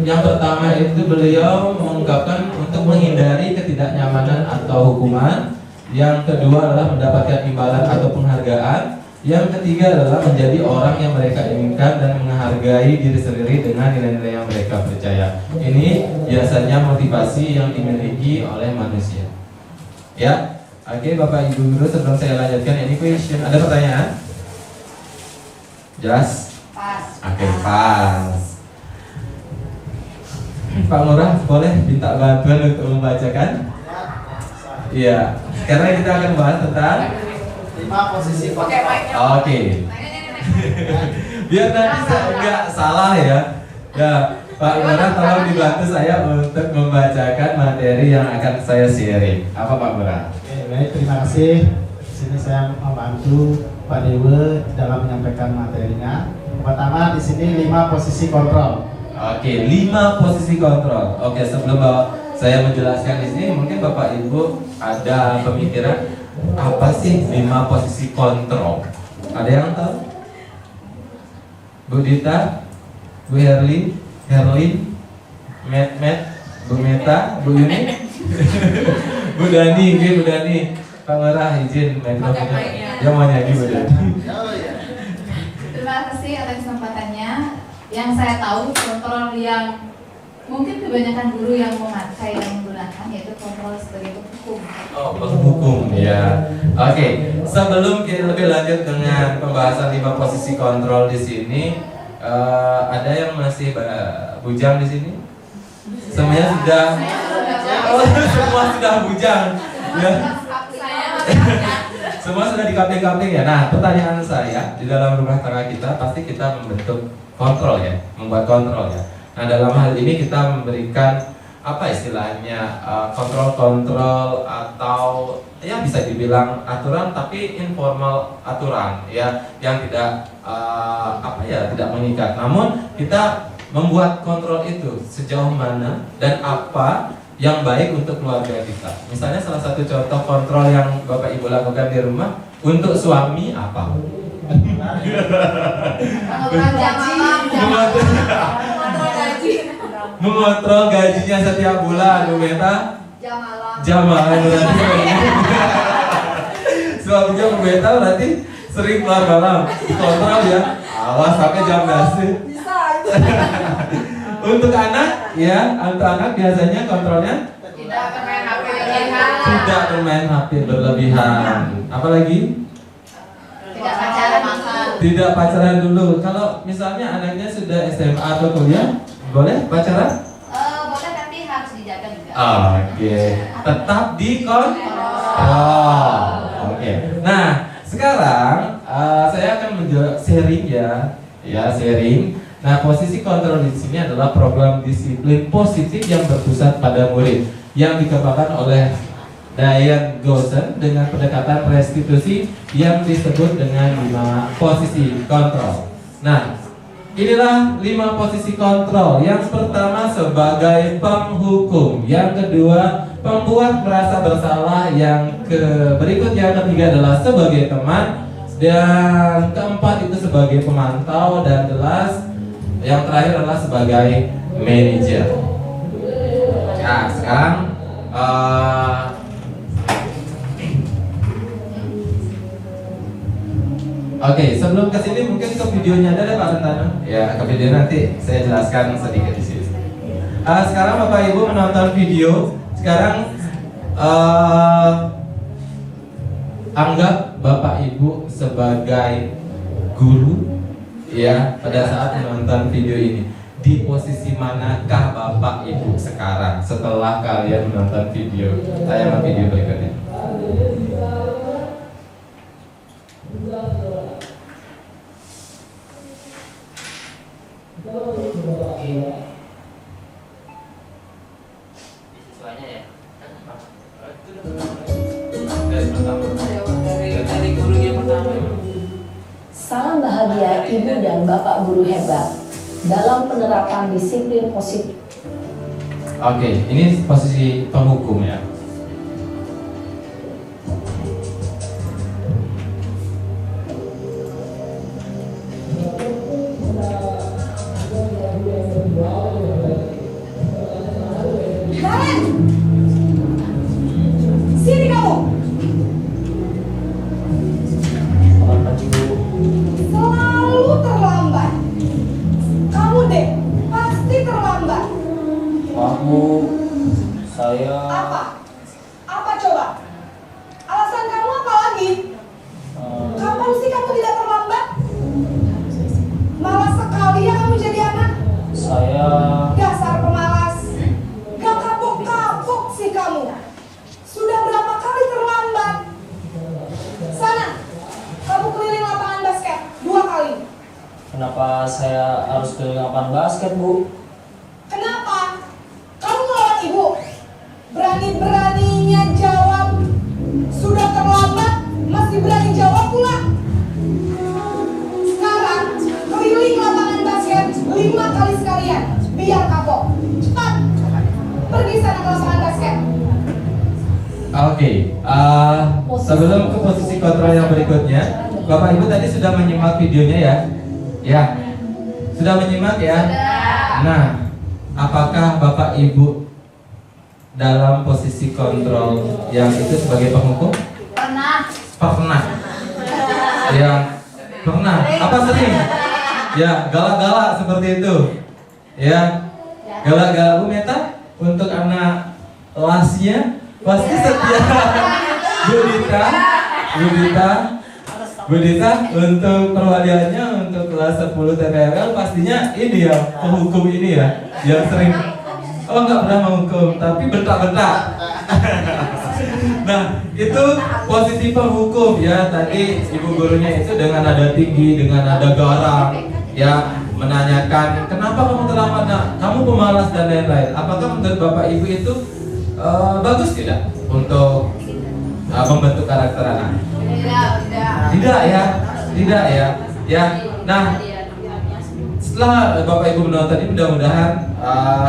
yang pertama itu beliau mengungkapkan untuk menghindari ketidaknyamanan atau hukuman. Yang kedua adalah mendapatkan imbalan atau penghargaan. Yang ketiga adalah menjadi orang yang mereka inginkan dan menghargai diri sendiri dengan nilai-nilai yang mereka percaya. Ini biasanya motivasi yang dimiliki oleh manusia. Ya, oke, Bapak Ibu guru, sebelum saya lanjutkan ini question, ada pertanyaan? Jelas? Pas. Oke, pas. Pak Lurah, boleh minta bantuan untuk membacakan? Iya, karena kita akan bahas tentang 5 posisi kontrol. Oke. Biar nanti saya nggak salah ya. Ya, Pak Lurah, tolong dibantu saya untuk membacakan materi yang akan saya sharing. Apa Pak Lurah? Oke, baik, terima kasih. Di sini saya membantu Pak Dewa dalam menyampaikan materinya. Pertama, di sini 5 posisi kontrol. Oke, 5 posisi kontrol. Oke, sebelum saya menjelaskan di sini, mungkin Bapak Ibu ada pemikiran apa sih 5 posisi kontrol? Ada yang tahu? Bu Dita, Bu Herlin, Met, Bu Meta, Bu Yuni, Bu Dani, Bu Dani. Pak Lurah izin mikrofonnya. Dia mau nyanyi Bu Dani. Terima kasih atas kesempatannya. Yang saya tahu kontrol yang mungkin kebanyakan guru yang memakai dan menggunakan yaitu kontrol sebagai penghukum. Oh, penghukum ya. Oke, sebelum kita lebih lanjut dengan pembahasan 5 posisi kontrol di sini, ada yang masih bujang di sini? Semuanya sudah. Oh, semua sudah bujang. Ya. Semua sudah dikamping-kamping ya. Nah, pertanyaan saya, di dalam rumah tangga kita pasti kita membentuk kontrol ya, membuat kontrol ya. Nah, dalam hal ini kita memberikan apa istilahnya kontrol-kontrol atau ya bisa dibilang aturan tapi informal aturan ya yang tidak tidak mengikat. Namun kita membuat kontrol itu sejauh mana dan apa yang baik untuk keluarga kita. Misalnya salah satu contoh kontrol yang Bapak Ibu lakukan di rumah untuk suami apa? Pengurangan gaji. Mengontrol gajinya setiap bulan, Bu Beta. Jam malam. Jam malam berarti. Suaminya Bu Beta berarti sering keluar malam. Kontrol ya. Awas sampai jam basi. Bisa itu. Untuk anak, ya, untuk anak biasanya kontrolnya Tidak bermain HP berlebihan. tidak bermain HP berlebihan. Apalagi Tidak pacaran makan. tidak pacaran dulu. Kalau misalnya anaknya sudah SMA atau kuliah, boleh pacaran? Boleh tapi harus dijaga juga. Oke, tetap dikontrol. Oke. Nah, sekarang saya akan sharing ya sharing. Nah, posisi kontrol di sini adalah program disiplin positif yang berpusat pada murid yang dikembangkan oleh Diane Goshen dengan pendekatan restitusi yang disebut dengan 5 posisi kontrol. Nah, inilah 5 posisi kontrol. Yang pertama sebagai penghukum, yang kedua pembuat merasa bersalah, yang berikutnya ketiga adalah sebagai teman, dan keempat itu sebagai pemantau, dan yang terakhir adalah sebagai manajer. Nah, sekarang oke, sebelum ke sini mungkin ke videonya ada Pak Rentano. Ya, ke video nanti saya jelaskan sedikit di sini. Sekarang Bapak Ibu menonton video. Sekarang anggap Bapak Ibu sebagai guru ya pada saat menonton video ini. Di posisi manakah Bapak Ibu sekarang setelah kalian menonton video? Tayangan video berikutnya. Siswanya ya. Dari gurunya pertama. Salam bahagia Ibu dan Bapak guru hebat dalam penerapan disiplin positif. Oke, ini posisi penghukum ya. Sini kamu. Selalu terlambat. Kamu deh pasti terlambat. Aku, saya. Apa? Apa coba? Alasan kamu apa lagi? Kapan sih kamu tidak terlambat? Malas sekali ya kamu jadi anak. Saya. Dasar pemalas. Gak kapok-kapok sih kamu. Sudah berapa kali terlambat? Sana, kamu keliling lapangan basket 2 kali. Kenapa saya harus keliling lapangan basket, Bu? Kenapa? Kamu melawan ibu. Berani-beraninya jawab. Sudah terlambat, masih berani jawab pula. Sekarang, keliling lapangan basket 5 kali sekalian. Biar kapok. Cepat. Pergi sana ke lapangan basket. Oke, sebelum ke posisi kontrol yang berikutnya, Bapak Ibu tadi sudah menyimak videonya ya? Ya, sudah menyimak ya? Nah, apakah Bapak Ibu dalam posisi kontrol yang itu sebagai penghukum? Pernah. Pernah. Ya, pernah. Apa sering? Ya, galak-galak seperti itu. Ya, galak-galak. Bu Meta untuk anak lasnya pasti setiap Bu Dita untuk perwaliannya untuk kelas 10 TPRL pastinya ini ya, penghukum ini ya, yang sering nggak pernah menghukum tapi bentak-bentak. Nah, itu posisi penghukum ya. Tadi ibu gurunya itu dengan nada tinggi, dengan nada garang ya, menanyakan kenapa kamu terlambat, nak? Kamu pemalas dan lain-lain. Apakah menurut Bapak Ibu itu bagus tidak untuk membentuk karakter anak? Tidak. Tidak ya. Ya. Nah, setelah Bapak Ibu menonton ini, mudah-mudahan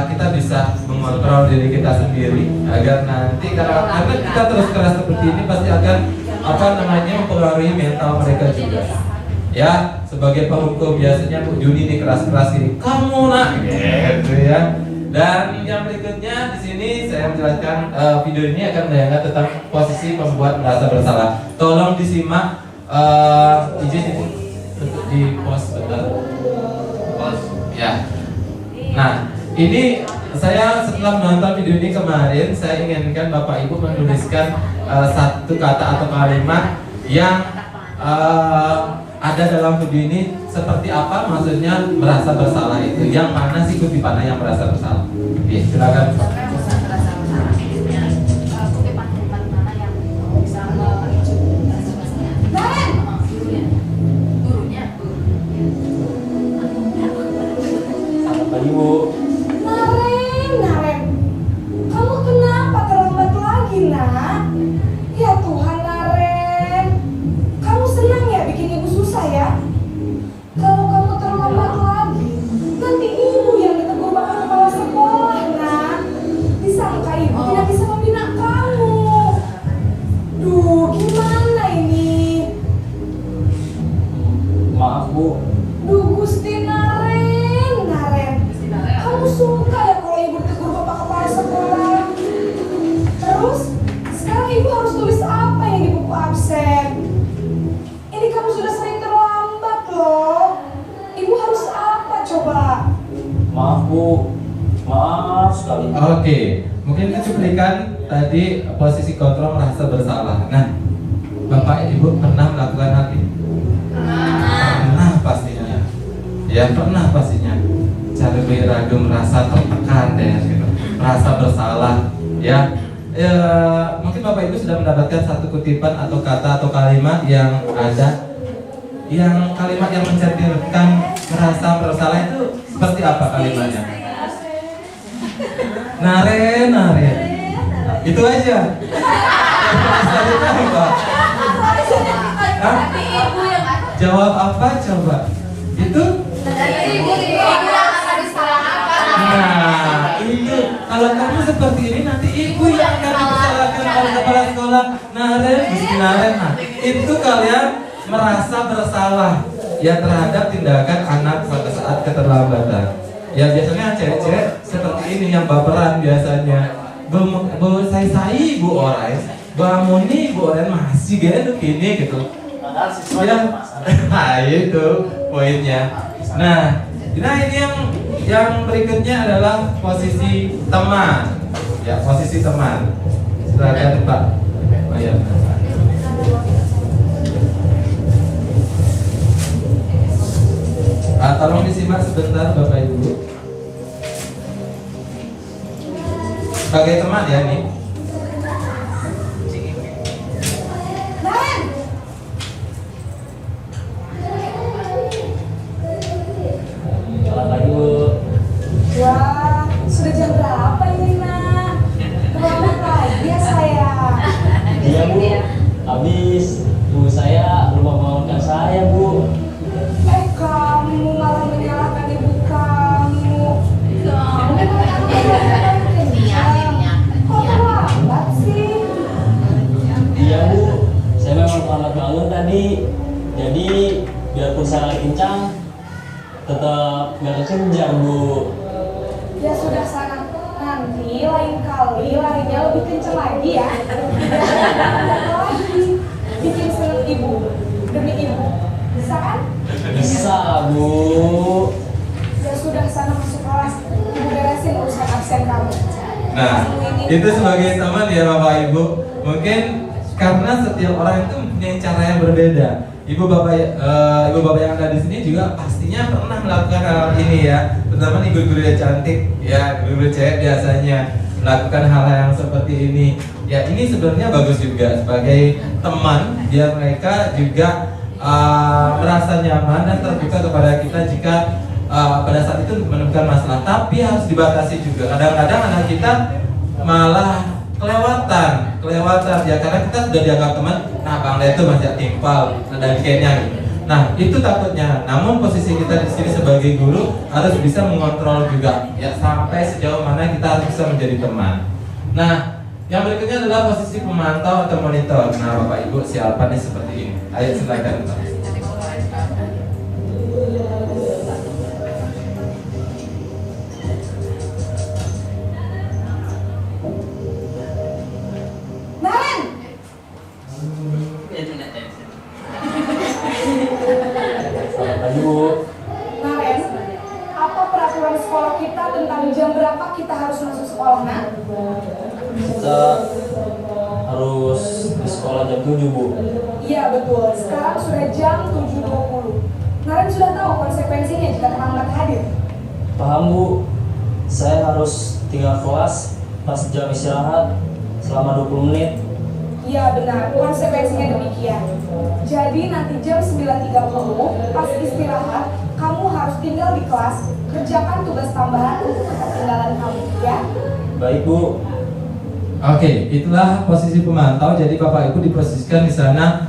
kita bisa mengontrol diri kita sendiri agar nanti karena kita terus keras seperti ini pasti akan mempengaruhi mental mereka juga. Ya, sebagai penghukum biasanya Bu Juni ini keras-keras ini, kamu nak, gitu ya. Dan yang berikutnya di sini saya menjelaskan video ini akan menayangkan tentang posisi pembuat merasa bersalah. Tolong disimak, izin ini untuk di post bentar. Post, ya. Nah, ini saya setelah menonton video ini kemarin, saya inginkan Bapak Ibu menuliskan satu kata atau kalimat yang ada dalam video ini seperti apa maksudnya merasa bersalah itu. Yang mana sih kutipannya yang merasa bersalah? Oke, silakan. Kutipan-kutipan mana yang bisa memicu rasa bersalah? Gurunya. Apa Ibu? Naren, kamu kenapa terlambat lagi, nak? Ya Tuhan, Naren, kamu senang ya bikin ibu susah ya? Kalau kamu terlambat lagi, nanti ibu yang ditegur bapak kepala sekolah, nak. Disangka ibu tidak bisa membina kamu. Duh, gimana ini? Maaf Bu. Duh, Gusti Naren, kamu suka ya kalau ibu ditegur bapak kepala sekolah? Terus, sekarang ibu harus tulis apa yang di buku absen? Ini kamu sudah sering terlambat loh. Ibu harus apa coba? Maaf Bu. Maaf sekali. Oke, mungkin itu cuplikan tadi posisi kontrol merasa bersalah. Nah, Bapak Ibu pernah melakukan hal ini? Pernah pastinya. Ya, pernah pastinya. Cari ragu, merasa tertekan deh, gitu. Merasa bersalah, ya. Mungkin Bapak Ibu sudah mendapatkan satu kutipan atau kata atau kalimat yang ada, yang kalimat yang mencerminkan merasa bersalah itu seperti apa kalimatnya? Naren. Itu aja. Selanjutnya apa? Hah? Jawab apa coba? Itu? Nah, itu kalau kamu seperti ini nanti ibu yang akan disalahkan oleh kepala sekolah. Naren, nah, itu kalian merasa bersalah ya terhadap tindakan anak pada saat keterlambatan. Ya biasanya cewek-cewek seperti ini yang baperan biasanya. Saya bu orang, bangun bu orang masih gitu gini gitu. Ya, nah itu poinnya. Nah ini yang berikutnya adalah posisi teman. Ya, posisi teman. Silakan Pak. Oh, ya. Tolong disimak sebentar Bapak Ibu. Sebagai teman ya nih. Wah, sudah jam berapa ini, nak? Terlambat lagi ya saya. Iya Bu. Habis ibu saya lupa membangunkan saya Bu. Kamu malah menyalahkan ibu kamu. Kok terlambat sih? Iya Bu. Saya memang terlambat bangun tadi. Jadi biarpun saya lagi kencang, tetap nggak kekejar Bu. Ya sudah sana, nanti lain kali larinya lebih kenceng lagi ya. Lagi bikin seneng ibu demi ibu, bisa kan? Bisa Bu. Ya sudah sana masuk kelas, ibu beresin urusan absen kamu. Nah, itu sebagai teman ya Bapak Ibu. Mungkin karena setiap orang itu mempunyai cara yang berbeda. Ibu bapak yang ada di sini juga pastinya pernah melakukan hal ini ya, terutama ibu guru yang cantik ya, guru cewek biasanya melakukan hal yang seperti ini. Ya ini sebenarnya bagus juga sebagai teman biar mereka juga merasa nyaman dan terbuka kepada kita jika pada saat itu menemukan masalah. Tapi harus dibatasi juga. Kadang-kadang anak kita malah kelewatan ya karena kita sudah dianggap teman. Nah Bang Lea itu masih timpal dan kayaknya Nah, itu takutnya. Namun posisi kita di sini sebagai guru harus bisa mengontrol juga, ya, sampai sejauh mana kita harus bisa menjadi teman. Nah, yang berikutnya adalah posisi pemantau atau monitor. Nah, Bapak Ibu siapa nih seperti ini? Ayo silakan. Naren, Selamat pagi Bu. Naren, apa peraturan sekolah kita tentang jam berapa kita harus masuk sekolah, Nak? Kita harus di sekolah jam 7 Bu. Iya betul, sekarang sudah jam 7.20. Naren sudah tahu konsekuensinya jika terlambat hadir. Paham Bu. Saya harus tinggal kelas pas jam istirahat selama 20 menit. Iya benar, konsekuensinya demikian. Jadi nanti jam 9.30 pas istirahat, kamu harus tinggal di kelas, kerjakan tugas tambahan untuk ketinggalan kamu, ya? Baik Bu. Oke, itulah posisi pemantau. Jadi Bapak Ibu diposisikan di sana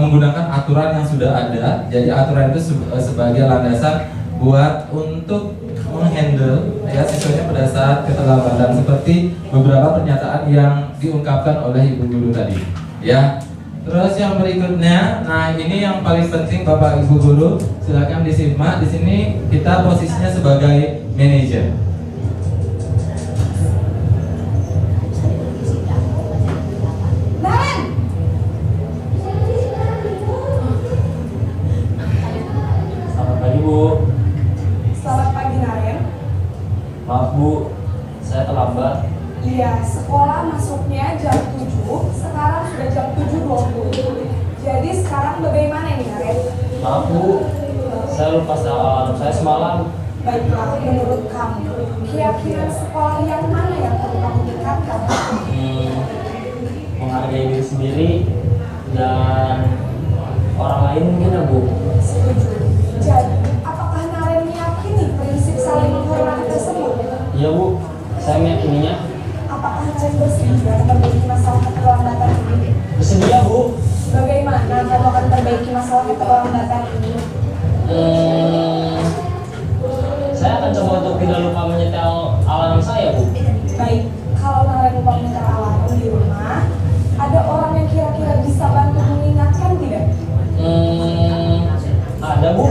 menggunakan aturan yang sudah ada. Jadi aturan itu sebagai landasan buat untuk menghandle ya siswanya pada saat keterlambatan, seperti beberapa pernyataan yang diungkapkan oleh Ibu Guru tadi. Ya. Terus yang berikutnya, nah ini yang paling penting Bapak Ibu Guru, silakan disimak. Di sini kita posisinya sebagai manajer. Naren! Selamat pagi Bu. Selamat pagi Naren. Maaf Bu, saya terlambat. Iya, sekolah masuknya jam 7, sekarang sudah jam 7.20. Jadi sekarang bagaimana nih Naren? Maaf Bu, saya lupa alarm saya semalam. Baiklah, menurut kamu, keyakinan sekolah yang mana yang perlu kamu tingkatkan? Menghargai diri sendiri dan orang lain mungkin ya Bu. Setuju. Jadi, apakah Naren meyakini prinsip saling menghormati tersebut? Iya Bu, saya meyakininya. Apakah Naren bersedia memperbaiki masalah keterlambatan ini? Bersedia Bu. Bagaimana kamu akan memperbaiki masalah keterlambatan ini? Saya akan coba untuk tidak lupa menyetel alarm saya Bu. Baik, kalau Naren lupa menyetel alarm di rumah, ada orang yang kira-kira bisa bantu mengingatkan tidak? Ada Bu,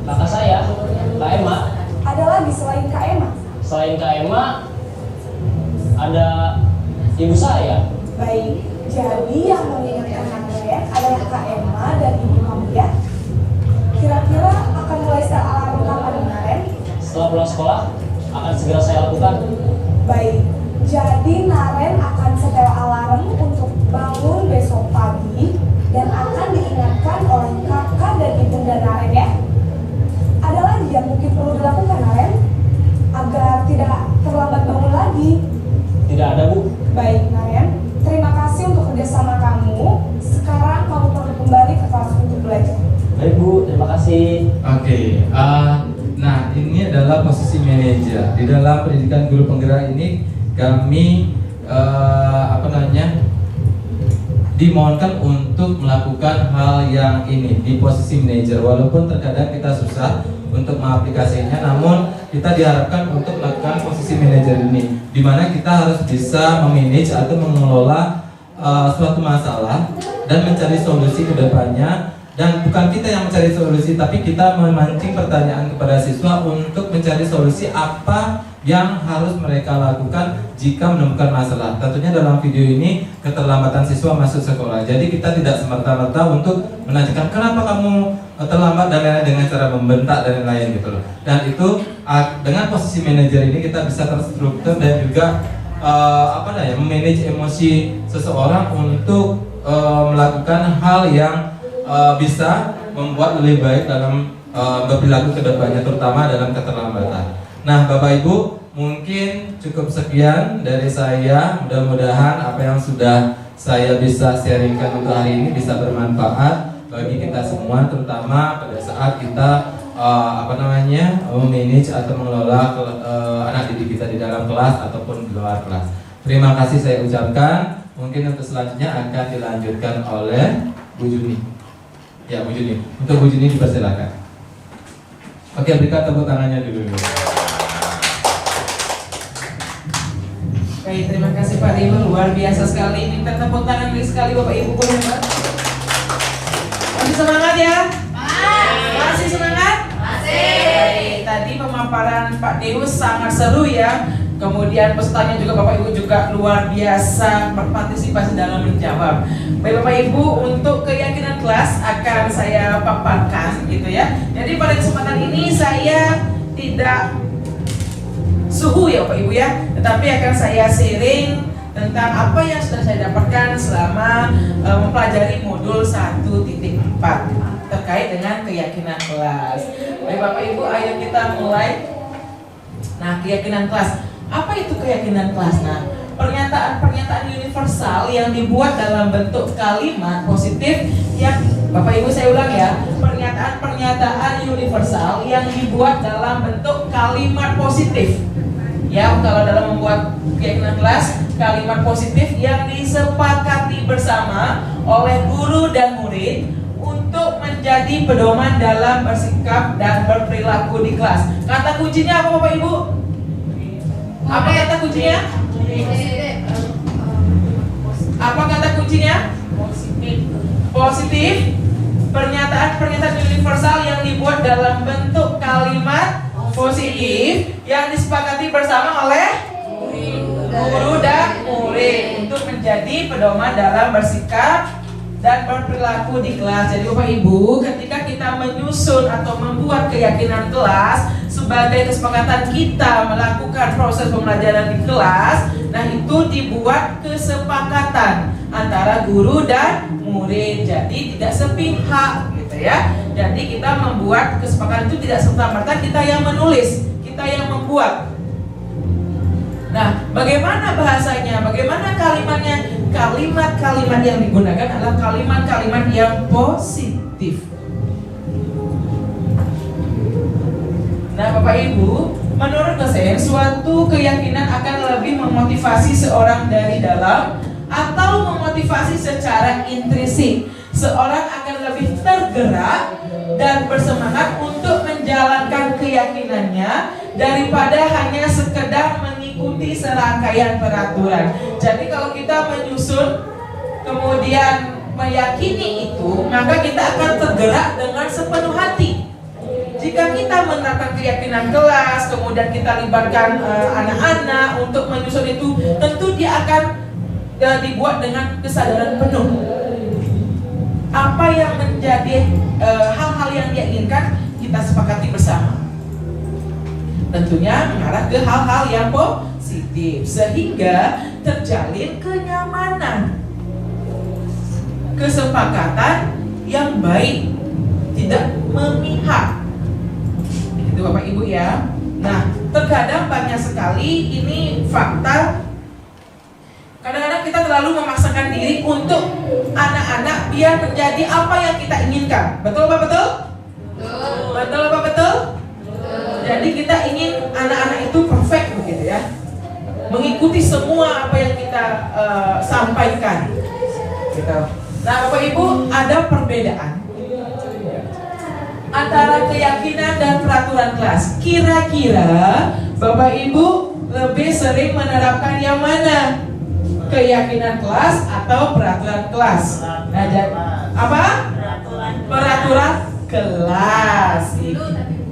kakak saya, Kak Emma. Ada lagi selain Kak Emma? Selain Kak Emma, ada ibu saya. Baik, jadi yang mengingatkan Naren adalah Kak Emma dan ibu kamu ya? Kira-kira akan mulai setel alarm kapan Naren? Setelah pulang sekolah, akan segera saya lakukan. Baik, jadi Naren akan setel alarm untuk bangun besok pagi dan akan diingatkan oleh kakak dan ibunda Naren ya. Ada lagi yang mungkin perlu dilakukan Naren agar tidak terlambat bangun lagi. Tidak ada Bu. Baik Naren, terima kasih untuk kerjasama kamu. Sekarang kamu perlu kembali ke kelas untuk belajar. Baik Bu, terima kasih. Oke, nah ini adalah posisi manajer. Di dalam pendidikan guru penggerak ini kami dimohonkan untuk melakukan hal yang ini di posisi manajer. Walaupun terkadang kita susah untuk mengaplikasinya, namun kita diharapkan untuk melakukan posisi manajer ini, di mana kita harus bisa memanage atau mengelola suatu masalah dan mencari solusi ke depannya. Dan bukan kita yang mencari solusi, tapi kita memancing pertanyaan kepada siswa untuk mencari solusi apa yang harus mereka lakukan jika menemukan masalah. Tentunya dalam video ini keterlambatan siswa masuk sekolah. Jadi kita tidak semerta-merta untuk menanyakan kenapa kamu terlambat dan lain-lain dengan cara membentak dan lain-lain gitu loh. Dan itu dengan posisi manajer ini kita bisa terstruktur dan juga memanage emosi seseorang untuk melakukan hal yang bisa membuat lebih baik dalam berperilaku ke depannya, terutama dalam keterlambatan. Nah, Bapak Ibu, mungkin cukup sekian dari saya. Mudah-mudahan apa yang sudah saya bisa sharingkan untuk hari ini bisa bermanfaat bagi kita semua, terutama pada saat kita memanage atau mengelola anak didik kita di dalam kelas ataupun di luar kelas. Terima kasih saya ucapkan. Mungkin untuk selanjutnya akan dilanjutkan oleh Bu Juni. Ya, Bu Juni. Untuk Bu Juni dipersilakan. Oke, berikan tepuk tangannya dulu. Baik, terima kasih Pak Dewa, luar biasa sekali. Minta tepuk tangan sekali Bapak Ibu guru hebat. Masih semangat ya? Masih semangat? Masih. Tadi pemaparan Pak Dewa sangat seru ya. Kemudian pesertanya juga Bapak Ibu juga luar biasa berpartisipasi dalam menjawab. Baik Bapak Ibu, untuk keyakinan kelas akan saya paparkan gitu ya. Jadi pada kesempatan ini saya tidak suhu ya Bapak Ibu ya, tetapi akan saya sharing tentang apa yang sudah saya dapatkan selama mempelajari modul 1.4 terkait dengan keyakinan kelas. Baik Bapak Ibu, ayo kita mulai. Nah, keyakinan kelas. Apa itu keyakinan kelas? Nah, pernyataan-pernyataan universal yang dibuat dalam bentuk kalimat positif yang Bapak Ibu saya ulang ya, pernyataan-pernyataan universal yang dibuat dalam bentuk kalimat positif. Ya, kalau dalam membuat keyakinan kelas, kalimat positif yang disepakati bersama oleh guru dan murid untuk menjadi pedoman dalam bersikap dan berperilaku di kelas. Kata kuncinya apa Bapak Ibu? Apa kata kuncinya? Apa kata kuncinya? Positif. Pernyataan-pernyataan universal yang dibuat dalam bentuk kalimat positif yang disepakati bersama oleh guru dan murid untuk menjadi pedoman dalam bersikap dan berperilaku di kelas. Jadi Bapak Ibu, ketika kita menyusun atau membuat keyakinan kelas sebagai kesepakatan kita melakukan proses pembelajaran di kelas, nah itu dibuat kesepakatan antara guru dan murid. Jadi tidak sepihak gitu ya. Jadi kita membuat kesepakatan itu tidak serta-merta kita yang menulis, kita yang membuat. Nah, bagaimana bahasanya? Bagaimana kalimatnya? Kalimat-kalimat yang digunakan adalah kalimat-kalimat yang positif. Nah, Bapak Ibu, menurut dosen, suatu keyakinan akan lebih memotivasi seorang dari dalam atau memotivasi secara intrinsik. Seorang akan lebih tergerak dan bersemangat untuk menjalankan keyakinannya daripada hanya sekedar mengikuti serangkaian peraturan. Jadi kalau kita menyusun kemudian meyakini itu, maka kita akan tergerak dengan sepenuh hati. Jika kita menerapkan keyakinan kelas, kemudian kita libatkan anak-anak untuk menyusun itu, tentu dia akan dibuat dengan kesadaran penuh. Apa yang menjadi hal-hal yang dia inginkan, kita sepakati bersama. Tentunya mengarah ke hal-hal yang positif, sehingga terjalin kenyamanan, kesepakatan yang baik, tidak memihak. Itu Bapak Ibu ya. Nah, terkadang banyak sekali ini fakta. Kadang-kadang kita terlalu memaksakan diri untuk anak-anak biar menjadi apa yang kita inginkan. Betul Pak? Betul? Betul Pak? Betul? Jadi kita ingin anak-anak itu perfect begitu ya, mengikuti semua apa yang kita sampaikan gitu. Nah Bapak Ibu, ada perbedaan antara keyakinan dan peraturan kelas. Kira-kira Bapak Ibu lebih sering menerapkan yang mana? Keyakinan kelas atau peraturan kelas? Nah, apa? Peraturan kelas.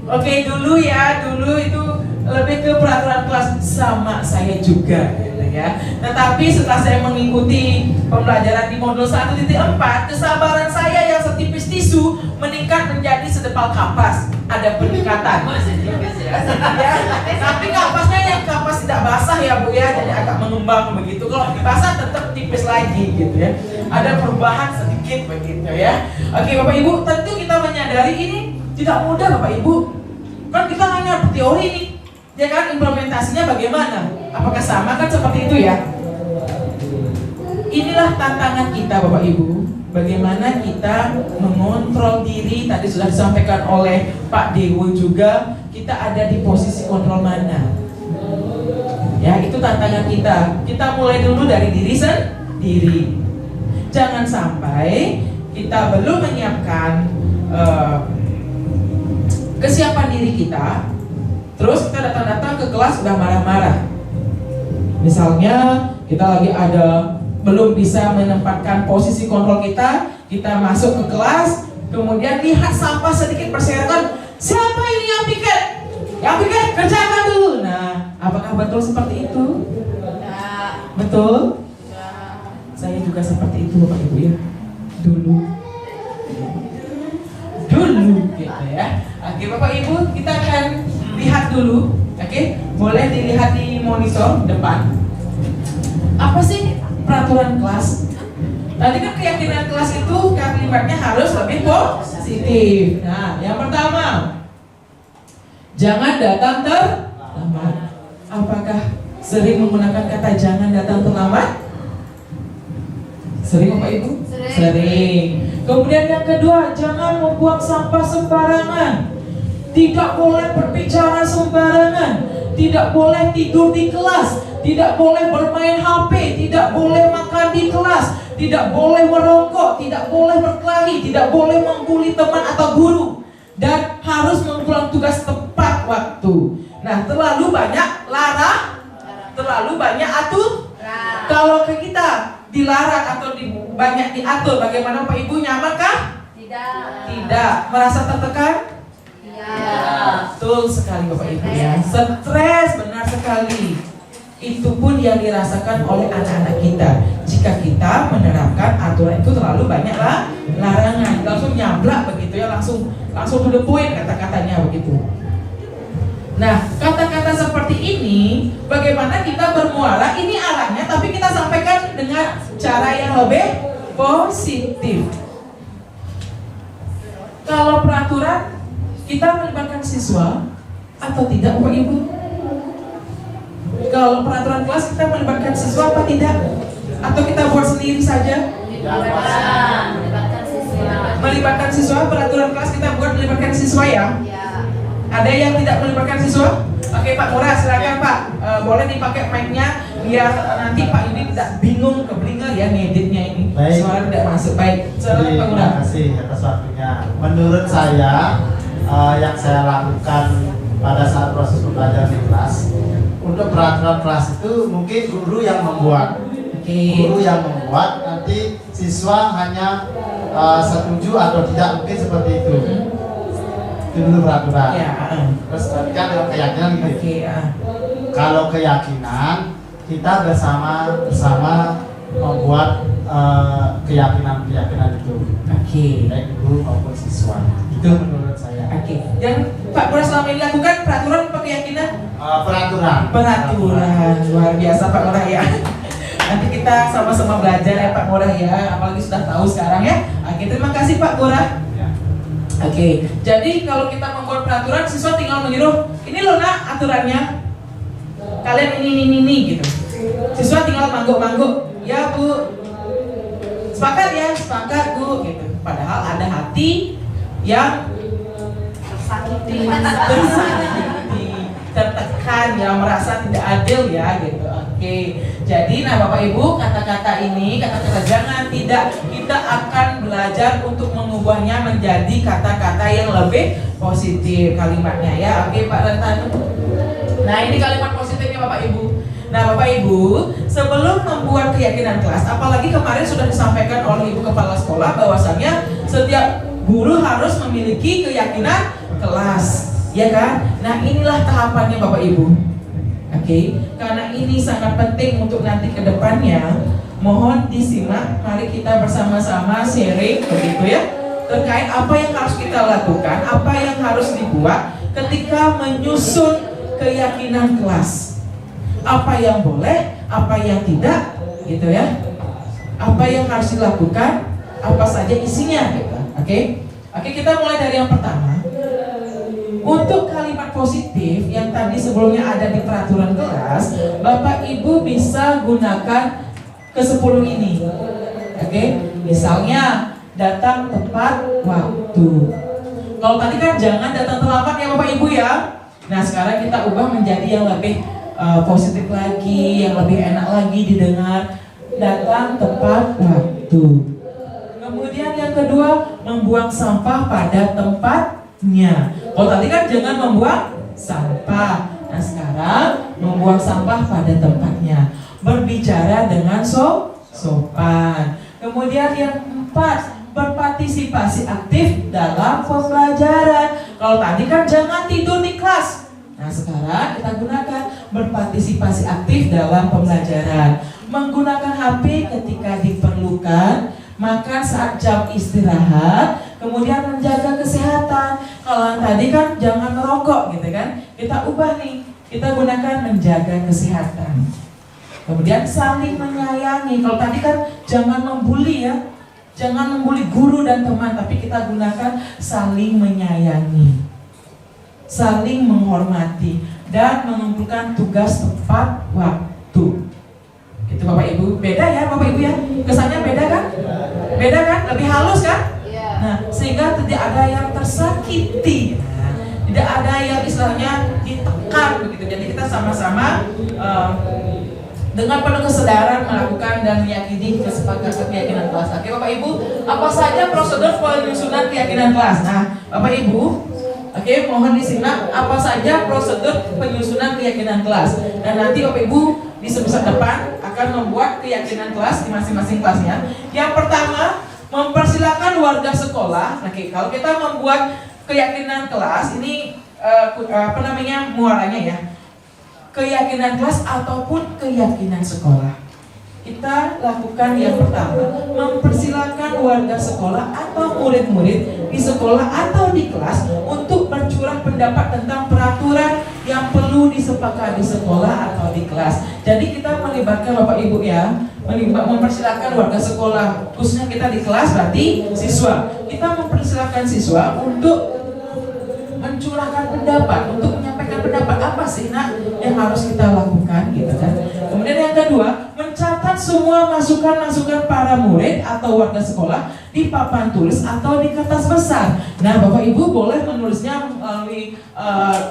Oke, dulu ya, dulu itu lebih ke peraturan kelas, sama saya juga gitu ya. Tetapi setelah saya mengikuti pembelajaran di modul 1.4, kesabaran saya yang setipis tisu meningkat menjadi sedepal kapas. Ada peningkatan. Ya. Tapi kapasnya yang kapas tidak basah ya Bu ya, jadi agak mengembang begitu. Kalau basah tetap tipis lagi gitu ya. Ada perubahan sedikit begitu ya. Oke Bapak Ibu, tentu kita menyadari ini tidak mudah Bapak Ibu. Kan kita hanya teori nih, ya kan, implementasinya bagaimana? Apakah sama? Kan seperti itu ya. Inilah tantangan kita Bapak Ibu. Bagaimana kita mengontrol diri. Tadi sudah disampaikan oleh Pak Dewo juga, kita ada di posisi kontrol mana. Ya, itu tantangan kita. Kita mulai dulu dari diri sendiri. Jangan sampai kita belum menyiapkan kesiapan diri kita, terus kita datang-datang ke kelas udah marah-marah. Misalnya kita lagi belum bisa menempatkan posisi kontrol kita masuk ke kelas, kemudian lihat sampah sedikit berserakan, siapa ini yang piket? Yang piket kerjakan dulu. Nah, apakah betul seperti itu? Betul? Saya juga seperti itu Bapak Ibu ya. Dulu gitu ya. Oke Bapak Ibu, kita akan lihat dulu. Oke, boleh dilihat di monitor depan. Apa sih peraturan kelas? Tadi kan keyakinan kelas itu kalimatnya harus lebih positif. Nah, yang pertama, jangan datang terlambat. Apakah sering menggunakan kata jangan datang terlambat? Sering Bapak Ibu? Sering. Kemudian yang kedua, jangan membuang sampah sembarangan. Tidak boleh berbicara sembarangan. Tidak boleh tidur di kelas. Tidak boleh bermain HP. Tidak boleh makan di kelas. Tidak boleh merokok. Tidak boleh berkelahi. Tidak boleh membuli teman atau guru. Dan harus mengulang tugas tepat waktu. Nah, terlalu banyak terlalu banyak atur. Kalau ke kita dilarang atau banyak diatur, bagaimana Pak Ibu, nyamankah? Tidak. Merasa tertekan? Betul sekali Bapak Ibu ya. Stres, benar sekali. Itu pun yang dirasakan oleh anak-anak kita. Jika kita menerapkan aturan itu terlalu banyak larangan, langsung nyablak begitu ya, langsung to the point kata-katanya begitu. Nah, kata-kata seperti ini, bagaimana kita bermuara, ini arahnya, tapi kita sampaikan dengan cara yang lebih positif. Kalau peraturan, kita melibatkan siswa atau tidak Bapak Ibu? Kalau peraturan kelas, kita melibatkan siswa apa tidak? Atau kita buat sendiri saja? Melibatkan siswa, peraturan kelas kita buat melibatkan siswa ya? Ada yang tidak melibatkan siswa? Oke Pak Murah, silakan Pak. Boleh dipakai mic-nya biar nanti Pak ini tidak bingung keblinger ya ngeditnya ini. Baik. Suara tidak masuk. Baik. Silakan Pak Murah. Terima kasih atas waktunya. Menurut saya yang saya lakukan pada saat proses pembelajaran di kelas, untuk peraturan kelas itu mungkin guru yang membuat. Guru yang membuat, nanti siswa hanya setuju atau tidak, mungkin seperti itu. Itu dulu peraturan. Ya. Terus tadi kan dengan keyakinan gitu. Oke, Kalau keyakinan, kita bersama membuat keyakinan itu. Oke. Baik guru maupun siswa. Itu menurut saya. Oke. Yang Pak Murah selama ini lakukan peraturan atau keyakinan? Peraturan. Luar biasa Pak Murah ya. Nanti kita sama-sama belajar ya Pak Murah ya. Apalagi sudah tahu sekarang ya. Oke, terima kasih Pak Murah. Oke, jadi kalau kita membuat peraturan, siswa tinggal menyuruh, ini loh nak aturannya, kalian ini gitu. Siswa tinggal mangguk-mangguk, ya Bu, sepakat ya, sepakat Bu, gitu. Padahal ada hati yang tersakiti, tertekan ya, merasa tidak adil ya, gitu. Oke, jadi nah Bapak Ibu, kata-kata ini, kata-kata jangan tidak, kita akan belajar untuk mengubahnya menjadi kata-kata yang lebih positif kalimatnya ya. Oke Pak Rentan. Nah ini kalimat positifnya Bapak Ibu. Nah Bapak Ibu, sebelum membuat keyakinan kelas, apalagi kemarin sudah disampaikan oleh Ibu Kepala Sekolah bahwasanya setiap guru harus memiliki keyakinan kelas, ya kan? Nah inilah tahapannya Bapak Ibu. Oke, karena ini sangat penting untuk nanti ke depannya, mohon disimak, mari kita bersama-sama sharing begitu ya, terkait apa yang harus kita lakukan, apa yang harus dibuat ketika menyusun keyakinan kelas. Apa yang boleh, apa yang tidak, gitu ya. Apa yang harus dilakukan, apa saja isinya gitu. Oke, kita mulai dari yang pertama. Untuk kalimat positif yang tadi sebelumnya ada di peraturan kelas, Bapak Ibu bisa gunakan ke-10 ini. Oke, misalnya datang tepat waktu. Kalau tadi kan jangan datang terlambat ya Bapak Ibu ya. Nah sekarang kita ubah menjadi yang lebih positif lagi, yang lebih enak lagi didengar. Datang tepat waktu. Kemudian yang kedua, membuang sampah pada tempatnya. Kalau tadi kan jangan membuang sampah. Nah sekarang membuang sampah pada tempatnya. Berbicara dengan sopan. Kemudian yang keempat, berpartisipasi aktif dalam pembelajaran. Kalau tadi kan jangan tidur di kelas. Nah sekarang kita gunakan berpartisipasi aktif dalam pembelajaran. Menggunakan HP ketika diperlukan, makan saat jam istirahat, kemudian menjaga kesehatan. Kalau tadi kan jangan merokok gitu kan, kita ubah nih, kita gunakan menjaga kesehatan. Kemudian saling menyayangi. Kalau tadi kan jangan membuli ya, jangan membuli guru dan teman, tapi kita gunakan saling menyayangi, saling menghormati, dan mengumpulkan tugas tepat waktu. Itu Bapak Ibu, beda ya Bapak Ibu ya? Kesannya beda kan? Beda kan? Lebih halus kan? Nah, sehingga tidak ada yang tersakiti, tidak ada yang istilahnya ditekan begitu. Jadi kita sama-sama dengan penuh kesadaran melakukan dan meyakini kesepakatan keyakinan kelas. Oke Bapak Ibu, apa saja prosedur penyusunan keyakinan kelas? Nah Bapak Ibu, oke, mohon disimak apa saja prosedur penyusunan keyakinan kelas. Dan nanti Bapak Ibu di semester depan akan membuat keyakinan kelas di masing-masing kelasnya. Yang pertama, mempersilakan warga sekolah. Oke, kalau kita membuat keyakinan kelas ini muaranya ya, keyakinan kelas ataupun keyakinan sekolah. Kita lakukan yang pertama, mempersilakan warga sekolah atau murid-murid di sekolah atau di kelas untuk bercurah pendapat tentang peraturan yang perlu disepakati di sekolah atau di kelas. Jadi kita melibatkan Bapak Ibu ya, mempersilakan warga sekolah, khususnya kita di kelas berarti siswa. Kita mempersilakan siswa untuk mencurahkan pendapat, untuk menyampaikan pendapat apa sih yang harus kita lakukan gitu kan. Kemudian yang kedua, mencatat semua masukan-masukan para murid atau warga sekolah di papan tulis atau di kertas besar. Nah Bapak Ibu boleh menulisnya melalui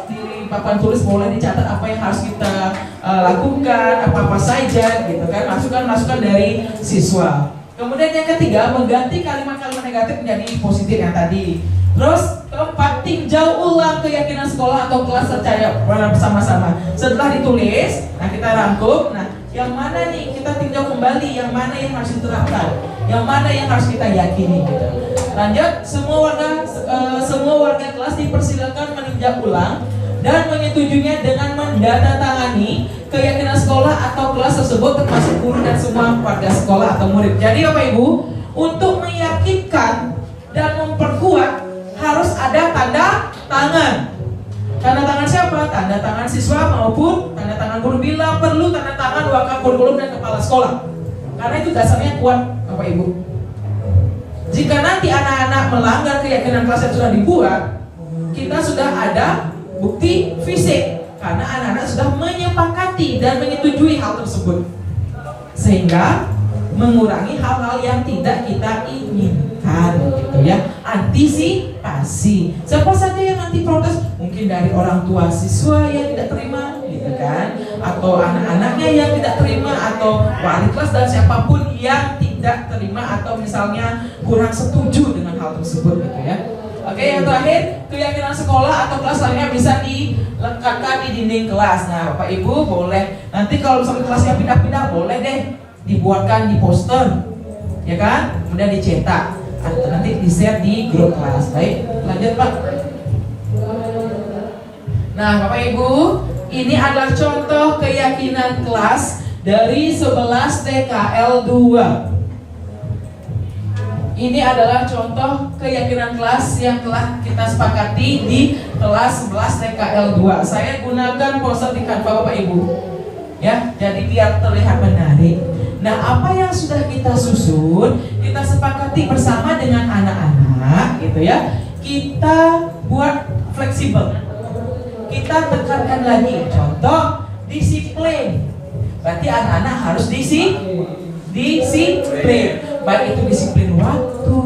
di papan tulis, boleh dicatat apa yang harus kita lakukan, apa-apa saja gitu kan, masukan-masukan dari siswa. Kemudian yang ketiga, mengganti kalimat-kalimat negatif menjadi positif yang tadi. Terus keempat, tinjau ulang keyakinan sekolah atau kelas secara bersama-sama. Setelah ditulis, nah kita rangkum, nah yang mana nih kita tinjau kembali, yang mana yang harus diterapkan, yang mana yang harus kita yakini gitu. Lanjut, semua warga kelas dipersilakan meninjau ulang dan menyetujuinya dengan mendandatangani keyakinan sekolah atau kelas tersebut, termasuk guru dan semua warga sekolah atau murid. Jadi Bapak Ibu, untuk meyakinkan dan memperkuat harus ada tanda tangan. Tanda tangan siapa? Tanda tangan siswa maupun tanda tangan guru. Bila perlu tanda tangan wakil kurikulum dan kepala sekolah. Karena itu dasarnya kuat Bapak Ibu. Jika nanti anak-anak melanggar keyakinan kelas yang sudah dibuat, kita sudah ada bukti fisik karena anak-anak sudah menyepakati dan menyetujui hal tersebut, sehingga mengurangi hal-hal yang tidak kita inginkan gitu ya. Antisipasi. Siapa saja yang nanti protes? Mungkin dari orang tua siswa yang tidak terima gitu kan, atau anak-anaknya yang tidak terima, atau wali kelas dan siapapun yang tidak terima atau misalnya kurang setuju dengan hal tersebut gitu ya. Oke, yang terakhir, keyakinan sekolah atau kelas lainnya bisa dilekatkan di dinding kelas. Nah Bapak Ibu boleh, nanti kalau misalnya kelasnya pindah-pindah, boleh deh dibuatkan di poster, ya kan? Kemudian dicetak, atau nanti di-share di grup kelas. Baik, lanjut Pak. Nah Bapak Ibu, ini adalah contoh keyakinan kelas dari 11 TKL 2. Ini adalah contoh keyakinan kelas yang telah kita sepakati di kelas 11 TKL 2. Saya gunakan poster di Canva Bapak Ibu, ya, jadi biar terlihat menarik. Nah, apa yang sudah kita susun, kita sepakati bersama dengan anak-anak, gitu ya. Kita buat fleksibel. Kita tekankan lagi, contoh disiplin. Berarti anak-anak harus disiplin. Baik itu disiplin waktu,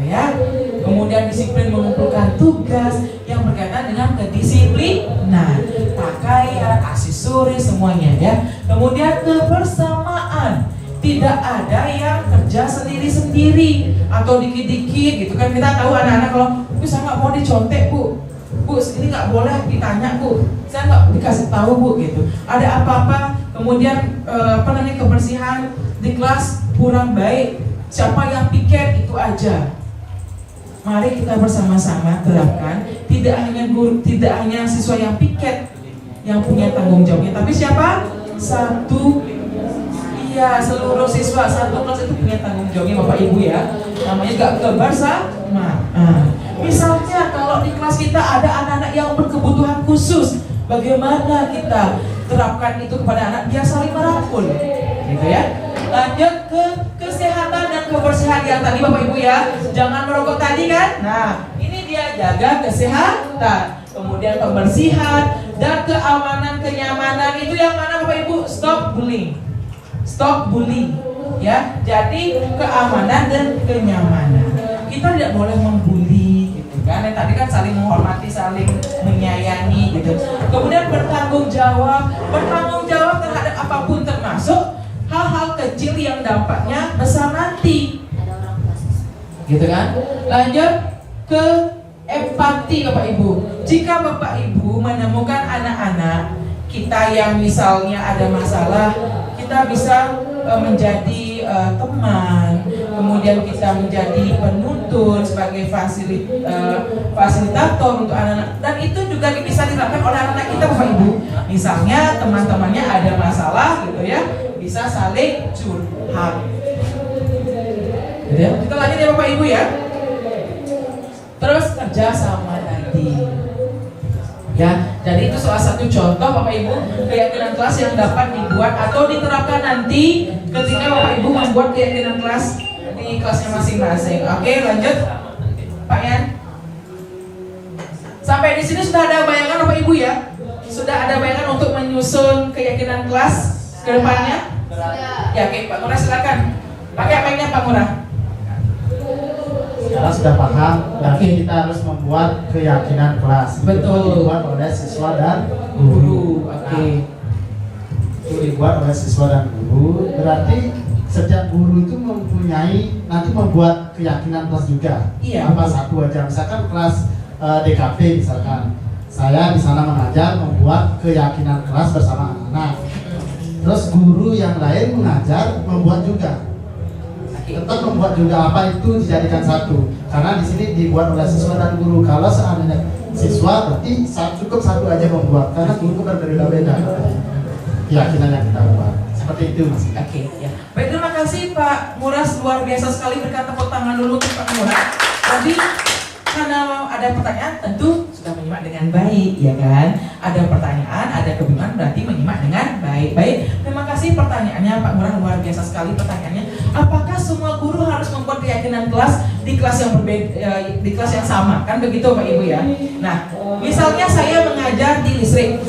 ya. Kemudian disiplin mengumpulkan tugas yang berkaitan dengan kedisiplinan, pakaian, aksesoris, semuanya ya. Kemudian kebersamaan. Tidak ada yang kerja sendiri-sendiri atau dikit-dikit gitu kan. Kita tahu anak-anak kalau Bu saya nggak mau dicontek Bu, ini nggak boleh ditanya Bu, saya nggak dikasih tahu Bu gitu. Ada apa-apa kemudian kebersihan di kelas kurang baik, siapa yang piket itu aja. Mari kita bersama-sama terapkan, tidak hanya guru, tidak hanya siswa yang piket yang punya tanggung jawabnya, tapi siapa? Seluruh siswa satu kelas itu punya tanggung jawabnya Bapak Ibu ya. Namanya gak bersama. Misalnya kalau di kelas kita ada anak-anak yang berkebutuhan khusus, bagaimana kita terapkan itu kepada anak biar saling merangkul, gitu ya. Lanjut ke kesehatan dan kebersihan yang tadi Bapak Ibu ya. Jangan merokok tadi kan. Nah, ini dia jaga kesehatan, kemudian kebersihan dan keamanan, kenyamanan. Itu yang mana Bapak Ibu? Stop bullying ya. Jadi keamanan dan kenyamanan. Kita tidak boleh membuli gitu kan. Yang tadi kan saling menghormati, saling menyayangi gitu. Kemudian bertanggung jawab terhadap apapun termasuk hal-hal kecil yang dampaknya besar nanti. Gitu kan? Lanjut ke empati Bapak Ibu. Jika Bapak Ibu menemukan anak-anak kita yang misalnya ada masalah, kita bisa menjadi teman, kemudian kita menjadi penuntun sebagai fasilitator untuk anak-anak, dan itu juga bisa dilakukan oleh anak-anak kita Bapak Ibu. Misalnya teman-temannya ada masalah gitu ya, bisa saling curhat. Gitu ya. Kita lanjut ya Bapak Ibu ya. Terus kerja sama tadi. Ya, jadi itu salah satu contoh Bapak Ibu keyakinan kelas yang dapat dibuat atau diterapkan nanti ketika Bapak Ibu membuat keyakinan kelas di kelasnya masing-masing. Oke, lanjut Pak Yan. Sampai di sini sudah ada bayangan Bapak Ibu ya? Sudah ada bayangan untuk menyusun keyakinan kelas ke depannya? Ya, oke Pak Ngurah silakan. Pakai mic-nya Pak Ngurah. Sekarang sudah paham, berarti kita harus membuat keyakinan kelas. Betul. Dibuat oleh siswa dan Guru. Oke. Itu dibuat oleh siswa dan guru. Berarti setiap guru itu mempunyai nanti membuat keyakinan kelas juga. Iya. Apa satu aja, misalkan kelas DKP misalkan. Saya di sana mengajar membuat keyakinan kelas bersama anak-anak. Terus guru yang lain mengajar membuat juga. Tetap membuat juga apa itu dijadikan satu, karena di sini dibuat oleh siswa dan guru. Kalau seandainya siswa berarti cukup satu aja membuat, karena guru berbeda-beda keyakinan yang kita buat. Seperti itu Mas. Oke, ya. Baik, terima kasih Pak Muras, luar biasa sekali. Berikan tepuk tangan dulu untuk Pak Muras. Jadi karena ada pertanyaan tentu sudah menyimak dengan baik, ya kan? Ada pertanyaan, ada kebingungan, berarti menyimak dengan baik. Baik, terima kasih pertanyaannya Pak Murah, luar biasa sekali pertanyaannya. Apakah semua guru harus membuat keyakinan kelas di kelas yang berbeda, di kelas yang sama? Kan begitu Pak Ibu ya. Nah, misalnya saya mengajar di listrik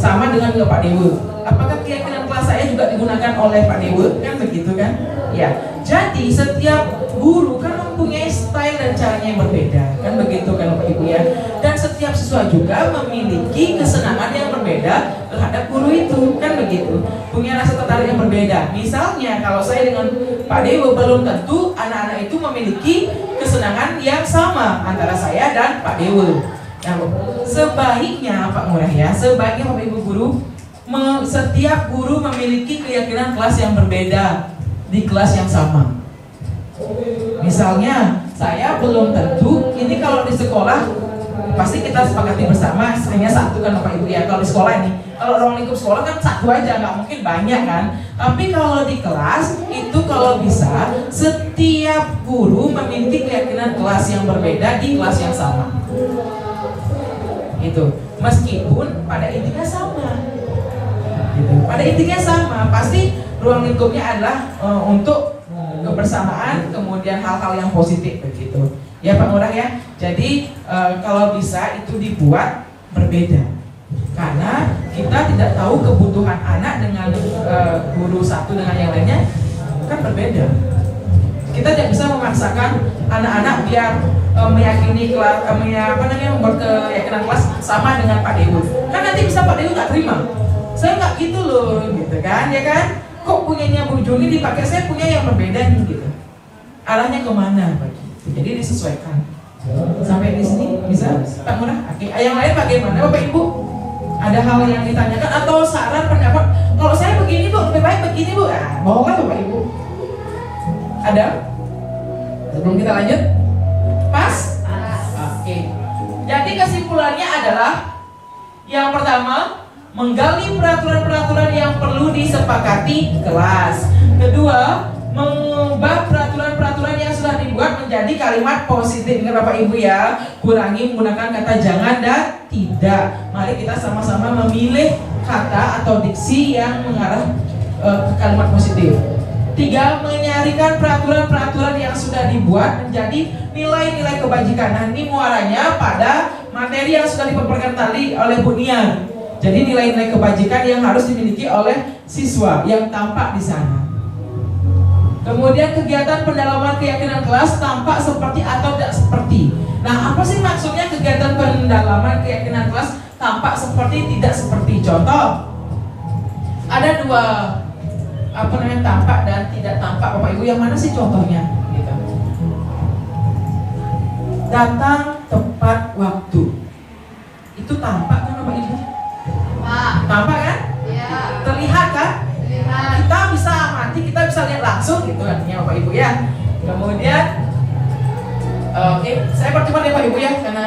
sama dengan Pak Dewa. Apakah keyakinan kelas saya juga digunakan oleh Pak Dewa? Kan begitu kan? Ya. Jadi setiap guru kan mempunyai style dan caranya yang berbeda, kan begitu kan Bapak Ibu ya. Dan setiap siswa juga memiliki kesenangan yang berbeda terhadap guru itu, kan begitu. Punya rasa tertarik yang berbeda. Misalnya kalau saya dengan Pak Dewa, belum tentu anak-anak itu memiliki kesenangan yang sama antara saya dan Pak Dewa. Nah, sebaiknya Pak Murah ya, sebaiknya Bapak Ibu guru, setiap guru memiliki keyakinan kelas yang berbeda di kelas yang sama. Misalnya saya belum tentu, ini kalau di sekolah pasti kita sepakati bersama hanya satu kan Bapak Ibu ya. Kalau di sekolah ini, kalau ruang lingkup sekolah kan satu aja, nggak mungkin banyak kan. Tapi kalau di kelas itu kalau bisa setiap guru memiliki keyakinan kelas yang berbeda di kelas yang sama. Itu meskipun pada intinya sama. Gitu. Pada intinya sama, pasti ruang lingkupnya adalah untuk kebersamaan, kemudian hal-hal yang positif begitu. Ya Pak Murah ya. Jadi kalau bisa itu dibuat berbeda. Karena kita tidak tahu kebutuhan anak dengan guru satu dengan yang lainnya kan berbeda. Kita tidak bisa memaksakan anak-anak biar meyakini kelas, membuat keyakinan kelas sama dengan Pak Dewa. Kan nanti bisa Pak Dewa nggak terima. Saya nggak gitu loh, gitu kan, ya kan? kok punyanya Bu Juni dipakai, saya punya yang berbeda nih gitu. Arahnya kemana begitu. Jadi disesuaikan. Sampai di sini bisa Pak Murah? Oke. Yang lain bagaimana Bapak Ibu? Ada hal yang ditanyakan atau saran pendapat? Kalau saya begini Bu, lebih baik begini Bu. Ah, boleh Bapak Ibu. Ada? Sebelum kita lanjut, pas? Oke. Jadi kesimpulannya adalah yang pertama, menggali peraturan-peraturan yang perlu disepakati kelas. Kedua, mengubah peraturan-peraturan yang sudah dibuat menjadi kalimat positif. Ingat Bapak Ibu ya, kurangi menggunakan kata jangan dan tidak. Mari kita sama-sama memilih kata atau diksi yang mengarah ke kalimat positif. Tiga, menyarikan peraturan-peraturan yang sudah dibuat menjadi nilai-nilai kebajikan. Nah, ini muaranya pada materi yang sudah dipaparkan tadi oleh Bu Nian. Jadi nilai-nilai kebajikan yang harus dimiliki oleh siswa yang tampak di sana. Kemudian kegiatan pendalaman keyakinan kelas tampak seperti atau tidak seperti. Nah, apa sih maksudnya kegiatan pendalaman keyakinan kelas tampak seperti tidak seperti? Contoh, ada dua tampak dan tidak tampak. Bapak Ibu, yang mana sih contohnya? Gitu. Datang tepat waktu. Itu tampak kan Bapak Ibu? Tampak kan? Iya. Terlihat kan? Terlihat. Kita bisa amati, kita bisa lihat langsung gitu artinya Bapak Ibu ya. Kemudian oke, saya percepat ya Bapak Ibu ya karena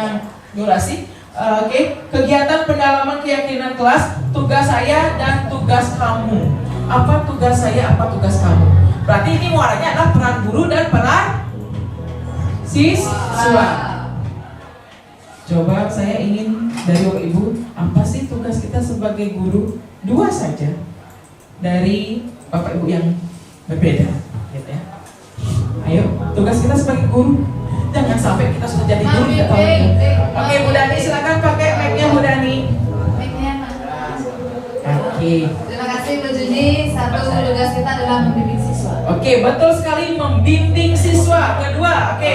durasi. Oke, kegiatan pendalaman keyakinan kelas, tugas saya dan tugas kamu. Apa tugas saya, apa tugas kamu? Berarti ini muaranya adalah peran guru dan peran siswa. Coba saya ingin dari Bapak Ibu, apa sih tugas kita sebagai guru? Dua saja dari Bapak Ibu yang berbeda, gitu ya. Ayo, tugas kita sebagai guru. Jangan sampai kita sudah jadi guru tidak tahu. Oke, Bu Dani silakan pakai mic-nya Bu Dani. Mic-nya mana? Oke. Terima kasih Bu Juni. Satu tugas kita adalah membimbing siswa. Oke, betul sekali membimbing siswa. Kedua, oke.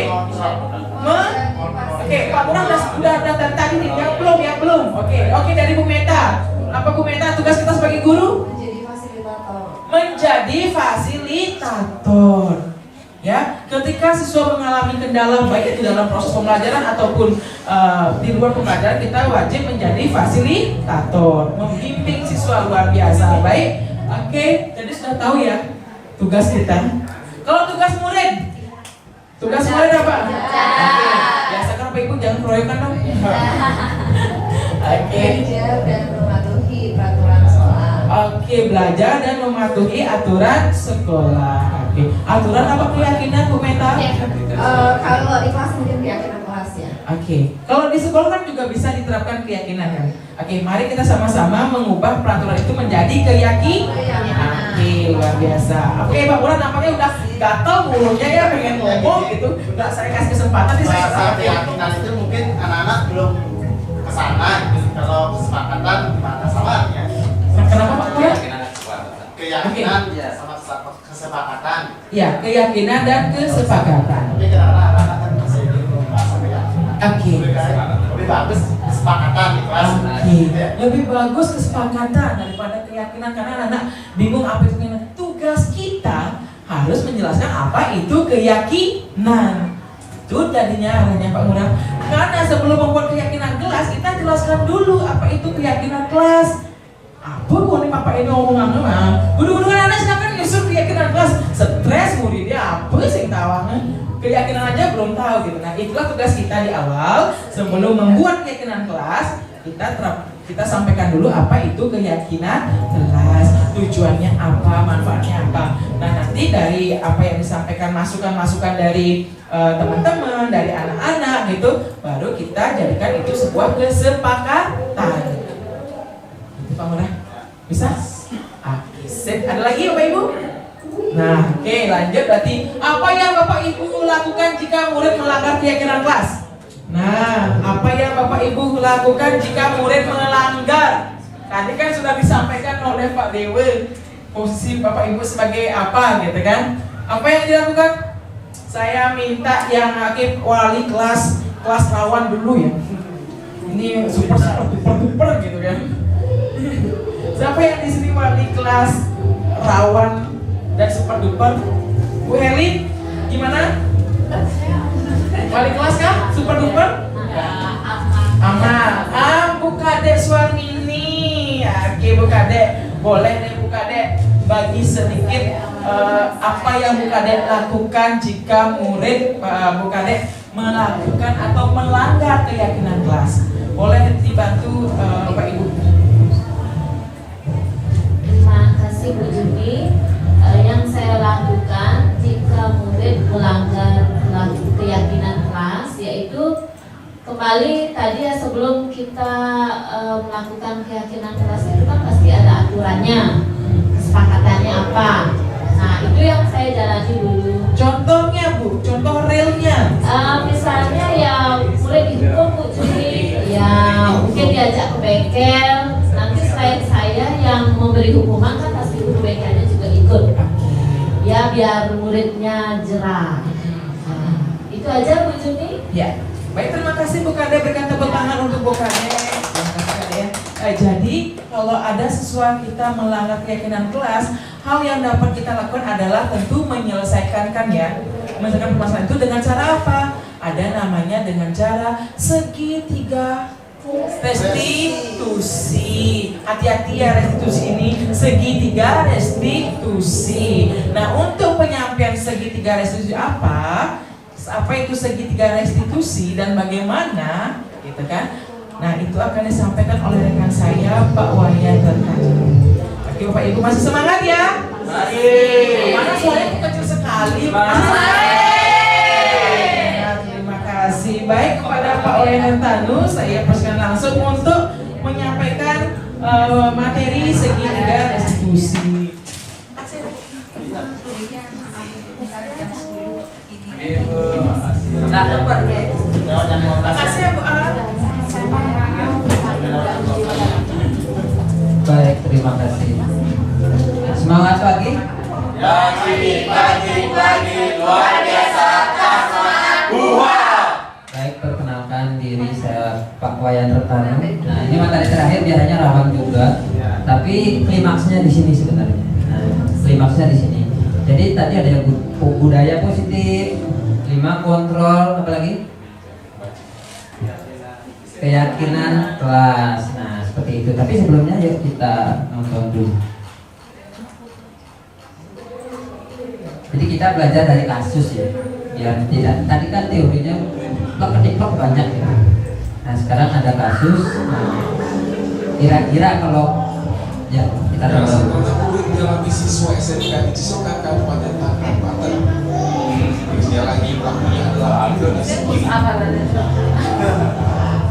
Oke, Pak Murah sudah datang tadi nih, yang belum. Oke dari Bu Meta. Apa Bu Meta tugas kita sebagai guru? Menjadi fasilitator. Menjadi fasilitator. Ya, ketika siswa mengalami kendala baik itu dalam proses pembelajaran ataupun di luar pembelajaran, kita wajib menjadi fasilitator, membimbing siswa luar biasa. Baik, oke, jadi sudah tahu ya tugas kita. Kalau tugas murid apa? Oke, biasakan Bapak Ibu jangan keroyokan dong. Oke. Belajar dan mematuhi peraturan sekolah. Oke, belajar dan mematuhi aturan sekolah. Oke, aturan apa keyakinan Bu Meta? Kalau di kelas mungkin keyakinan kelas ya. Oke, kalau di sekolah kan juga bisa diterapkan keyakinan kan? Oke, mari kita sama-sama mengubah peraturan itu menjadi keyakinan. Oke, luar biasa. Oke, Pak Bulan nampaknya udah gatel mulutnya ya, pengen ngomong gitu. Nggak saya kasih kesempatan nih saya. Bahasa keyakinan itu mungkin anak-anak belum kesana gitu. Kalau kesepakatan gimana salahnya? Kenapa Pak Bulan? Keyakinan sama kesepakatan. Ya, keyakinan dan kesepakatan. Tapi kenapa anak-anak kan masih belum bahasa keyakinan? Oke. Lebih bagus kesepakatan di kelas. Oke. Lebih bagus kesepakatan daripada keyakinan karena anak-anak bingung apa itu keyakinan. Tugas kita harus menjelaskan apa itu keyakinan. Itu jadinya arahnya Pak Murah. Karena sebelum membuat keyakinan kelas, kita jelaskan dulu apa itu keyakinan kelas. Apa kok nih Bapak ini ngomong guru-guru anak silakan nyusun keyakinan kelas. Stres muridnya apa sih tawangnya? Keyakinan aja belum tahu gitu. Nah, itulah tugas kita di awal sebelum membuat keyakinan kelas, kita sampaikan dulu apa itu keyakinan kelas, tujuannya apa, manfaatnya apa. Nah, nanti dari apa yang disampaikan masukan-masukan dari teman-teman, dari anak-anak gitu, baru kita jadikan itu sebuah kesepakatan. Pak Murah, bisa? Oke, sip. Ada lagi Bapak Ibu? Nah, oke, lanjut berarti apa yang Bapak Ibu lakukan jika murid melanggar keyakinan kelas? Nah, apa yang Bapak Ibu lakukan jika murid melanggar? Tadi kan sudah disampaikan oleh Pak Dewe posisi Bapak Ibu sebagai apa gitu kan? Apa yang dilakukan? Saya minta yang aktif wali kelas rawan dulu ya. Ini super gitu kan? Siapa yang di sini wali kelas rawan dan super duper. Bu Heli, gimana? Wali kelas kah? Super duper? Aman. Bu Kadek Suarmini. Oke Bu Kadek, boleh deh Bu Kadek bagi sedikit apa yang Bu Kadek lakukan jika murid Bu Kadek melakukan atau melanggar keyakinan kelas. Boleh dibantu Bapak Ibu. Terima kasih Bu Juni. Yang saya lakukan jika murid melanggar keyakinan kelas, yaitu kembali tadi ya, sebelum kita melakukan keyakinan kelas itu kan pasti ada aturannya, kesepakatannya apa. Nah itu yang saya jalani dulu. Contohnya Bu, contoh realnya. Misalnya ya mulai dihukum Bu Juni, ya mungkin diajak ke bengkel. Nanti selain saya yang memberi hukuman kan pasti guru bengkelnya juga ikut. Ya biar muridnya jerah. Itu aja Bu Juni. Ya. Baik, terima kasih Bu Kade, berikan tepuk tangan untuk Bu Kade. Terima kasih Kade ya. Jadi kalau ada siswa kita melanggar keyakinan kelas, hal yang dapat kita lakukan adalah tentu menyelesaikan permasalahan itu dengan cara apa? Ada namanya dengan cara segitiga restitusi. Hati-hati ya, restitusi ini segitiga restitusi. Nah, untuk penyampaian segitiga restitusi apa itu segitiga restitusi dan bagaimana, gitu kan? Nah, itu akan disampaikan oleh rekan saya, Pak Wayan Terkaju. Oke, Bapak Ibu masih semangat ya? Masih. Mana suaranya kecil sekali? Nah, terima kasih. Baik, kepada Pak Wayan Terkaju, saya persilakan langsung untuk menyampaikan materi segitiga restitusi. Makasih ya Bu Al. Baik, terima kasih. Semangat pagi. Pagi luar biasa. Baik, perkenalkan diri saya Pak Wayan Retano. Nah, ini materi terakhir biasanya rawan juga, tapi klimaksnya di sini sebenarnya. Nah, klimaksnya di sini. Jadi tadi ada yang budaya positif, 5 kontrol, apa lagi? Keyakinan kelas. Nah, seperti itu. Tapi sebelumnya yuk kita nonton dulu. Jadi kita belajar dari kasus ya. Biar tidak, tadi kan teorinya plek-plek banyak ya. Nah, sekarang ada kasus. Nah, kira-kira kalau ya kita nonton. Dialami siswa SMK di Cisokan Kabupaten Tangerang, Banten. Dia lagi pelakunya adalah Indonesia.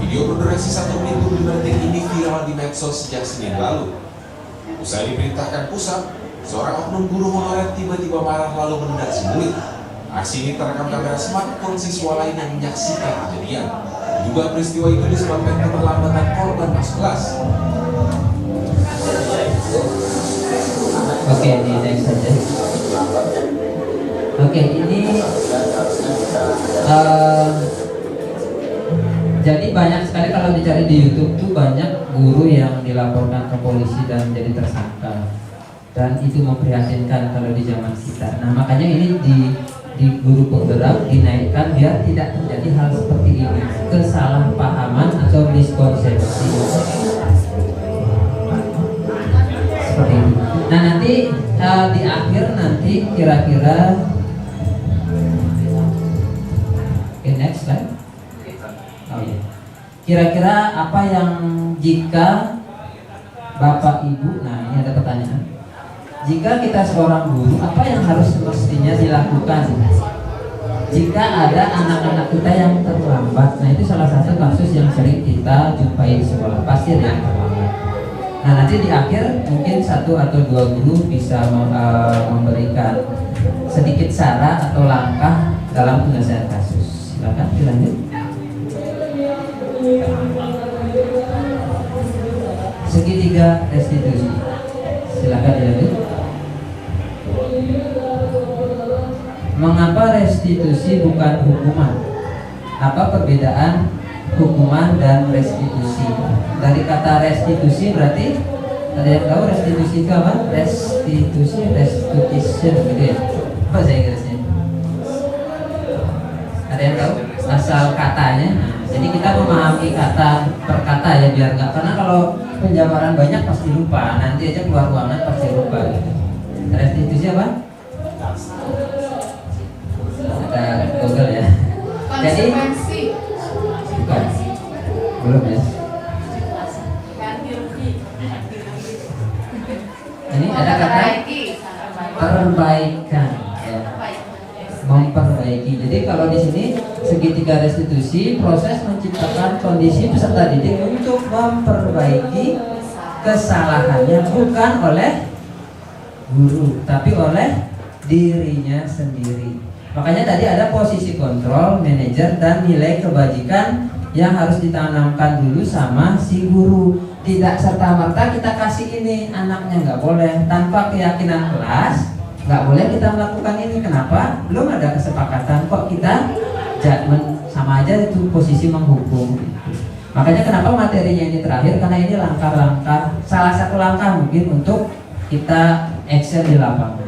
Video berdurasi 1 menit 25 detik ini viral di medsos sejak Senin lalu. Usai diperintahkan pusat, seorang oknum guru honorer tiba-tiba marah lalu menendang si murid. Aksi ini terekam kamera smartphone siswa lain yang menyaksikan kejadian. Juga peristiwa itu disebabkan keterlambatan korban masuk kelas. Oke, ini next saja. Oke, ini jadi banyak sekali kalau dicari di YouTube tuh banyak guru yang dilaporkan ke polisi dan jadi tersangka, dan itu memprihatinkan kalau di zaman kita. Nah, makanya ini di guru penggerak dinaikkan biar tidak terjadi hal seperti ini, kesalahpahaman atau miskonsepsi seperti ini. Nah, nanti di akhir nanti kira-kira next slide. Oh iya. Kira-kira apa yang jika Bapak Ibu, nah ini ada pertanyaan. Jika kita seorang guru, apa yang harus semestinya dilakukan jika ada anak-anak kita yang terlambat? Nah, itu salah satu kasus yang sering kita jumpai di sekolah, pasti ada yang terlambat. Nah, nanti di akhir mungkin 1 atau 2 guru bisa memberikan sedikit saran atau langkah dalam penyelesaian kasus. Silakan dilanjut. Segitiga restitusi. Silakan dilanjut. Mengapa restitusi bukan hukuman? Apa perbedaan hukuman dan restitusi? Dari kata restitusi berarti Ada yang tahu restitusi itu apa? Restitution gitu ya. Apa bahasa Inggrisnya? Ada yang tahu asal katanya? Nah, jadi kita memahami kata per kata ya biar nggak, karena kalau penjabaran banyak pasti lupa. Nanti aja keluar ruangan pasti lupa. Gitu. Restitusi apa? Ada Google ya. Jadi bukan, belum ya. Ini ada kata perbaikan, ya. Memperbaiki. Jadi kalau di sini segitiga restitusi, proses menciptakan kondisi peserta didik untuk memperbaiki kesalahannya bukan oleh guru, tapi oleh dirinya sendiri. Makanya tadi ada posisi kontrol, manajer, dan nilai kebajikan yang harus ditanamkan dulu sama si guru. Tidak serta-merta kita kasih ini, anaknya nggak boleh tanpa keyakinan kelas, nggak boleh kita melakukan ini. Kenapa? Belum ada kesepakatan kok kita judgment, sama aja itu posisi menghukum. Makanya kenapa materinya ini terakhir, karena ini langkah-langkah, salah satu langkah mungkin untuk kita action di lapangan,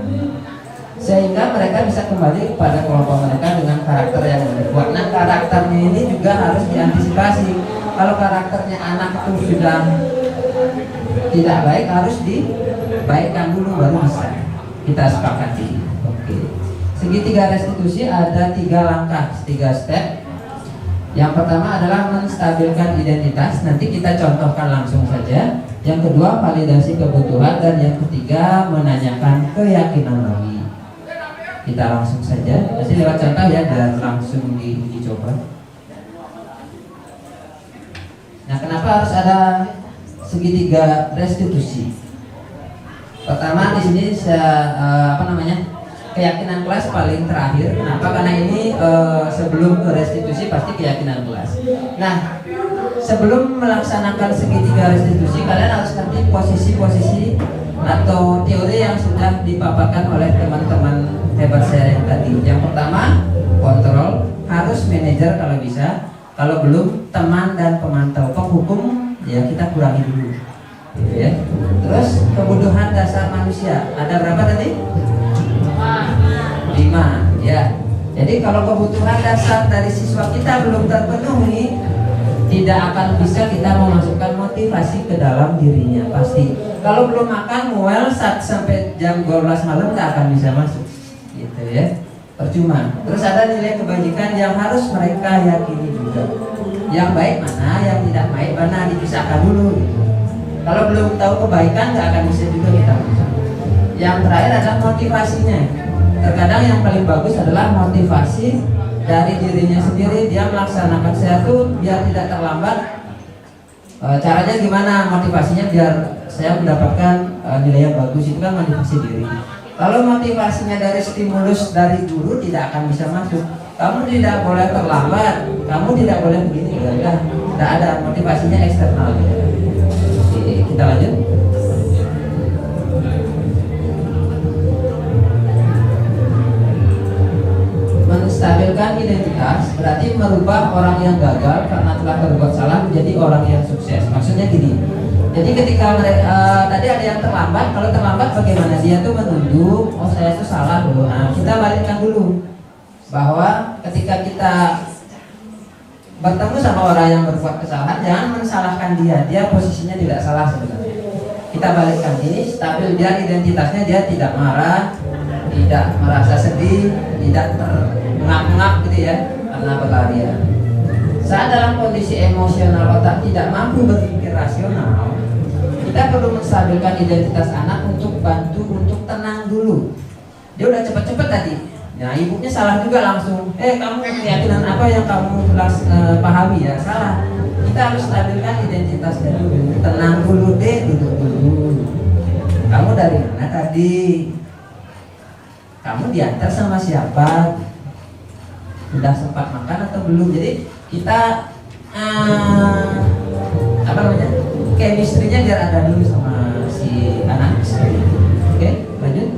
sehingga mereka bisa kembali kepada kelompok mereka dengan karakter yang dibuat. Nah, karakternya ini juga harus diantisipasi. Kalau karakternya anak itu sudah tidak baik, harus dibaikkan dulu baru bisa kita sepakati. Oke. Segitiga restitusi ada 3 langkah, 3 step. Yang pertama adalah menstabilkan identitas. Nanti kita contohkan langsung saja. Yang kedua, validasi kebutuhan, dan yang ketiga, menanyakan keyakinan lagi. Kita langsung saja. Nanti lewat contoh ya, dan langsung diuji coba. Nah, kenapa harus ada segitiga restitusi? Pertama di sini keyakinan kelas paling terakhir. Kenapa? Karena ini sebelum ke restitusi pasti keyakinan kelas. Nah, sebelum melaksanakan segitiga restitusi, kalian harus ngerti posisi-posisi atau teori yang sudah dipaparkan oleh teman-teman hebat saya yang tadi. Yang pertama, kontrol, harus manajer kalau bisa. Kalau belum, teman dan pemantau. Penghukum ya kita kurangi dulu, gitu ya. Terus kebutuhan dasar manusia ada berapa tadi? 5 ya. Jadi kalau kebutuhan dasar dari siswa kita belum terpenuhi, tidak akan bisa kita memasukkan motivasi ke dalam dirinya pasti. Kalau belum makan muel sampai jam 12 malam tak akan bisa masuk, gitu ya. Percuma. Terus ada nilai kebajikan yang harus mereka yakini juga. Yang baik mana, yang tidak baik mana, dipisahkan dulu gitu. Kalau belum tahu kebaikan nggak akan bisa juga kita. Yang terakhir adalah motivasinya. Terkadang yang paling bagus adalah motivasi dari dirinya sendiri. Dia melaksanakan sesuatu biar tidak terlambat. Caranya gimana motivasinya biar saya mendapatkan nilai yang bagus, itu kan motivasi diri. Kalau motivasinya dari stimulus dari guru, tidak akan bisa masuk. Kamu tidak boleh terlambat, kamu tidak boleh begini, tidak ada motivasinya eksternal. Oke, kita lanjut. Menstabilkan identitas berarti merubah orang yang gagal karena telah berbuat salah menjadi orang yang sukses. Maksudnya gini. Jadi ketika mereka tadi ada yang terlambat, kalau terlambat bagaimana? Dia tuh menunduk, oh saya itu salah dulu. Nah, kita balikkan dulu bahwa ketika kita bertemu sama orang yang berbuat kesalahan, jangan mensalahkan dia posisinya tidak salah sebenarnya. Kita balikkan, ini stabil, dia identitasnya, dia tidak marah, tidak merasa sedih, tidak terengap-engap gitu ya karena berlarian. Saat dalam kondisi emosional otak tidak mampu berpikir rasional, kita perlu menstabilkan identitas anak untuk bantu untuk tenang dulu. Dia udah cepet-cepet tadi. Nah, ibunya salah juga langsung. Kamu keyakinan apa yang kamu pahami ya? Salah. Kita harus stabilkan identitasnya dulu. Tenang dulu deh, duduk dulu. Kamu dari mana tadi? Kamu diantar sama siapa? Udah sempat makan atau belum? Jadi kita chemistry-nya biar ada dulu sama si anak. Oke, lanjut.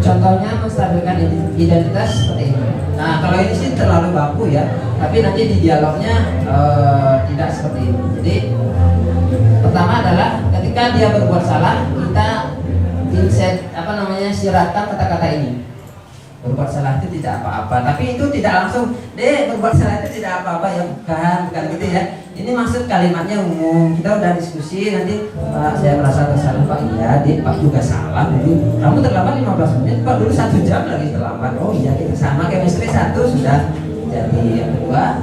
Contohnya menstabilkan identitas seperti ini. Nah, kalau ini sih terlalu baku ya, tapi nanti di dialognya tidak seperti ini. Jadi pertama adalah ketika dia berbuat salah, kita siratkan kata-kata ini. Berbuat salah itu tidak apa-apa, tapi itu tidak langsung, berbuat salah itu tidak apa-apa ya, bukan gitu ya. Ini maksud kalimatnya umum. Kita udah diskusi nanti, Pak saya merasa bersalah Pak, iya Pak juga salah dulu. Kamu terlambat 15 menit, Pak dulu 1 jam lagi terlambat. Oh iya kita sama, chemistry 1 sudah. Jadi yang kedua,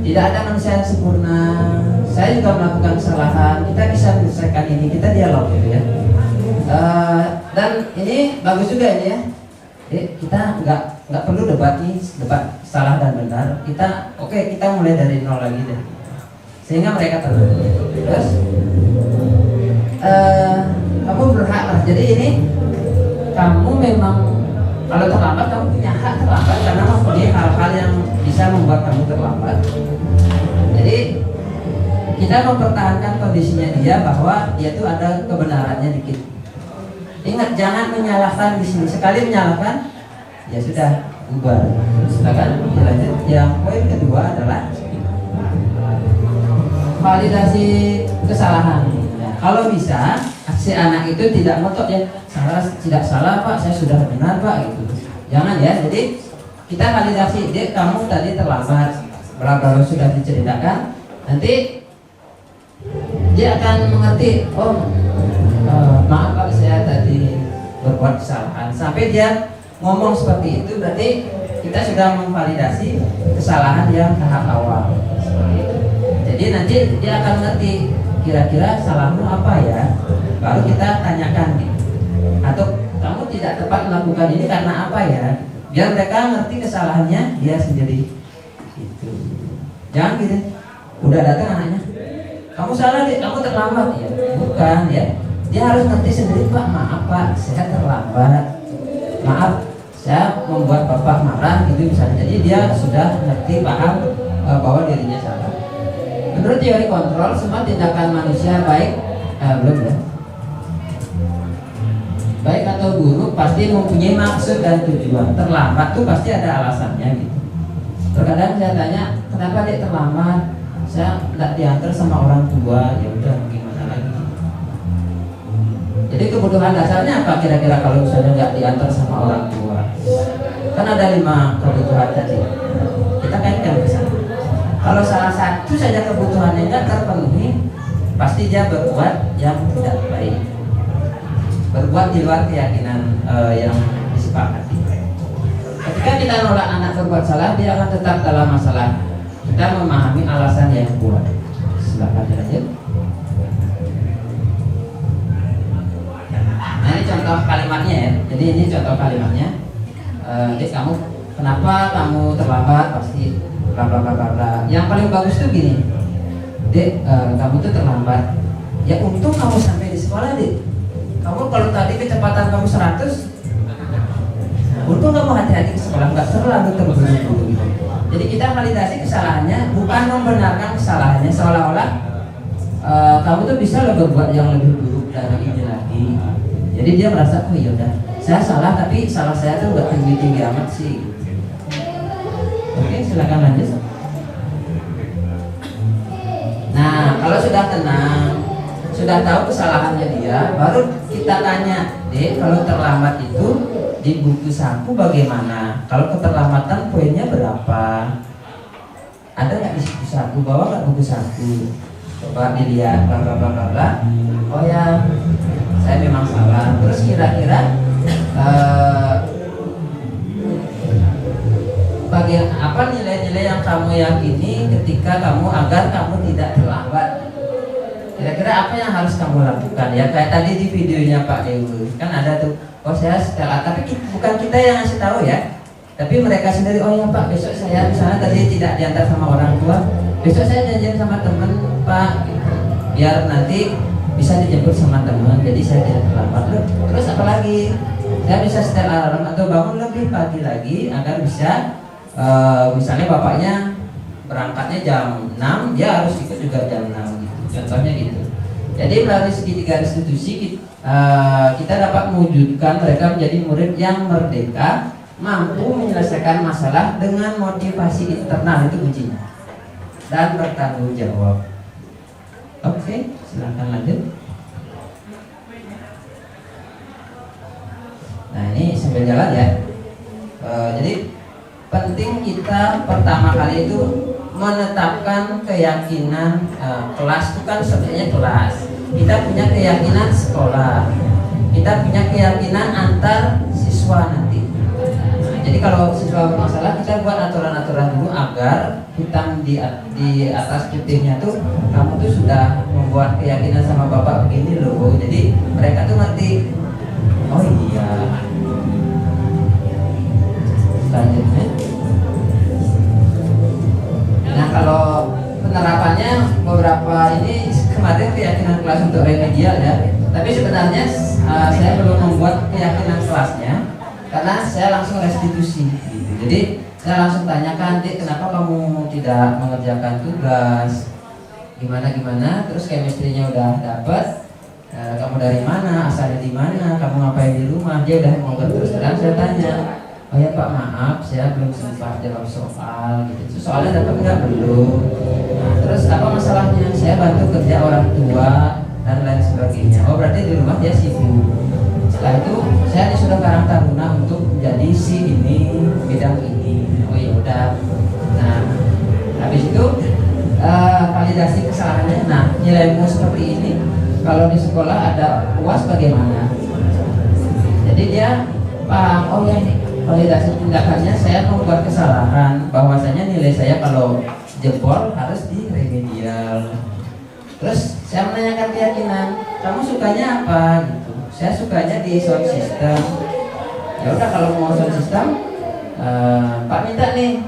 tidak ada manusia yang sempurna. Saya juga melakukan kesalahan. Kita bisa menyelesaikan ini, kita dialog gitu ya. Dan ini bagus juga ini ya. Kita nggak perlu debat salah dan benar. Kita kita mulai dari nol lagi deh, sehingga mereka tahu. Terus kamu berhak lah. Jadi ini kamu memang kalau terlambat kamu punya hak terlambat karena mempunyai hal-hal yang bisa membuat kamu terlambat. Jadi kita mempertahankan kondisinya dia bahwa dia tuh ada kebenarannya dikit. Ingat, jangan menyalahkan di sini. Sekali menyalahkan, ya sudah bubar. Silakan dilanjut. Yang poin kedua adalah validasi kesalahan. Ya, kalau bisa, si anak itu tidak ngotot ya, tidak salah Pak, saya sudah benar Pak gitu. Jangan ya. Jadi kita validasi, kamu tadi terlambat, bla sudah diceritakan. Nanti dia akan mengerti. Maaf Pak, saya tadi berbuat kesalahan. Sampai dia ngomong seperti itu, berarti kita sudah memvalidasi kesalahan yang tahap awal. Jadi nanti dia akan ngerti kira-kira salahmu apa ya. Baru kita tanyakan gitu. Atau kamu tidak tepat melakukan ini karena apa ya? Biar mereka ngerti kesalahannya dia sendiri. Gitu. Jangan gitu. Udah datang anaknya, kamu salah deh, kamu terlambat ya. Bukan ya. Dia harus ngerti sendiri, Pak, maaf Pak, saya terlambat. Maaf, saya membuat Bapak marah gitu misalnya. Jadi dia sudah ngerti, paham bahwa dirinya salah. Menurut teori kontrol, semua tindakan manusia baik belum ya. Baik atau buruk pasti mempunyai maksud dan tujuan. Terlambat tuh pasti ada alasannya gitu. Terkadang saya tanya, kenapa dia terlambat? Saya tidak diantar sama orang tua, ya udah gimana lagi. Jadi kebutuhan dasarnya apa kira-kira kalau misalnya nggak diantar sama orang tua? Kan ada 5 kebutuhan tadi. Kita kaitkan ke sana. Kalau salah satu saja kebutuhannya nggak terpenuhi, pasti dia berbuat yang tidak baik. Berbuat di luar keyakinan yang disepakati. Ketika kita nolak anak berbuat salah, dia akan tetap dalam masalah. Kita memahami alasan yang kuat. Silakan dilanjut. Nah ini contoh kalimatnya ya. Jadi ini contoh kalimatnya. Dek, kamu kenapa kamu terlambat? Pasti bla bla bla bla. Yang paling bagus tuh gini. Dek, kamu tuh terlambat. Ya untung kamu sampai di sekolah, Dek. Kamu kalau tadi kecepatan kamu 100, untung kamu hati-hati ke sekolah, nggak terlalu terburu-buru. Jadi kita validasi kesalahannya, bukan membenarkan kesalahannya seolah-olah kamu tuh bisa berbuat yang lebih buruk dari ini lagi. Jadi dia merasa, oh iya udah, saya salah tapi salah saya tuh nggak tinggi-tinggi amat sih. Oke, silakan lanjut. Nah, kalau sudah tenang, sudah tahu kesalahannya dia, baru kita tanya, Dek, kalau terlambat itu di buku saku bagaimana? Kalau keterlambatan poinnya berapa? Ada nggak di buku saku? Bawa nggak buku saku? Coba dilihat, bla bla bla bla bla. Oh ya, saya memang salah. Terus kira-kira bagian apa nilai-nilai yang kamu yakini ketika kamu agar kamu tidak terlambat? Kira-kira apa yang harus kamu lakukan? Ya kayak tadi di videonya Pak Dewi kan ada tuh. Oh saya setelah, tapi bukan kita yang ngasih tahu ya, tapi mereka sendiri. Oh ya Pak, besok saya misalnya tadi tidak diantar sama orang tua, besok saya janjian sama teman Pak, biar nanti bisa dijemput sama teman, jadi saya tidak terlambat. Terus apa lagi? Saya bisa setel alarm atau bangun lebih pagi lagi agar bisa misalnya bapaknya berangkatnya jam 6, dia harus ikut juga jam 6 gitu. Contohnya gitu. Jadi melalui segitiga restitusi kita dapat mewujudkan mereka menjadi murid yang merdeka, mampu menyelesaikan masalah dengan motivasi internal, itu kuncinya, dan bertanggung jawab. Oke, Silahkan lanjut. Nah ini sambil jalan ya. Jadi penting kita pertama kali itu menetapkan keyakinan kelas itu kan sebenarnya kelas. Kita punya keyakinan sekolah. Kita punya keyakinan antar siswa nanti. Jadi kalau siswa bermasalah kita buat aturan-aturan dulu agar hitam di atas putihnya tuh kamu tuh sudah membuat keyakinan sama bapak begini loh. Jadi mereka tuh ngerti. Oh iya. Selanjutnya. Nah kalau penerapannya beberapa ini kemarin keyakinan kelas untuk remedial ya. Tapi sebenarnya saya belum membuat keyakinan kelasnya karena saya langsung restitusi. Gitu. Jadi saya langsung tanyakan, Dik, kenapa kamu tidak mengerjakan tugas? Gimana? Terus chemistry-nya udah dapet. Kamu dari mana? Asalnya di mana? Kamu ngapain di rumah? Dia udah mau terus terang. Saya tanya, oh ya Pak, maaf, saya belum sempat jawab soal. Gitu. Soalnya dapat nggak? Belum. Nah, terus apa masalahnya? Saya bantu kerja orang tua dan lain sebagainya. Oh berarti di rumah dia sibuk. Setelah itu saya sudah Karang Taruna untuk menjadi si ini bidang ini. Oh ya udah. Nah habis itu validasi kesalahannya. Nah nilaimu seperti ini. Kalau di sekolah ada UAS bagaimana? Jadi dia paham. Oh ya validasi tindakannya saya membuat kesalahan. Bahwasanya nilai saya kalau jebol harus di remedial. Terus saya menanyakan keyakinan, kamu sukanya apa? Gitu. Saya sukanya di sound system. Ya udah kalau mau sound system, Pak minta nih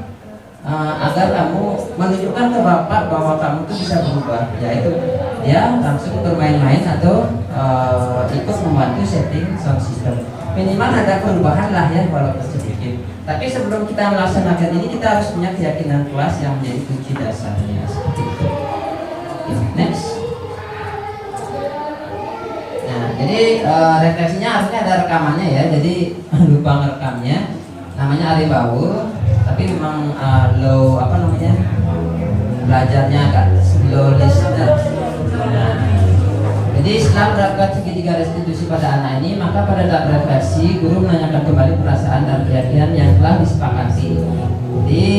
agar kamu menunjukkan ke Bapak bahwa kamu tuh bisa berubah. Yaitu dia langsung bermain-main atau ikut membantu setting sound system. Minimal ada perubahan lah ya walaupun sedikit. Tapi sebelum kita melaksanakan ini kita harus punya keyakinan kelas yang menjadi kunci dasarnya seperti itu. Next. Nah, jadi refleksinya harusnya ada rekamannya ya. Jadi lupa ngerekamnya. Namanya Ari Baur, tapi memang low apa namanya? Belajarnya agak slow listener. Nah, jadi setelah melakukan segitiga restitusi pada anak ini, maka pada tahap refleksi guru menanyakan kembali perasaan dan keyakinan yang telah disepakati. Jadi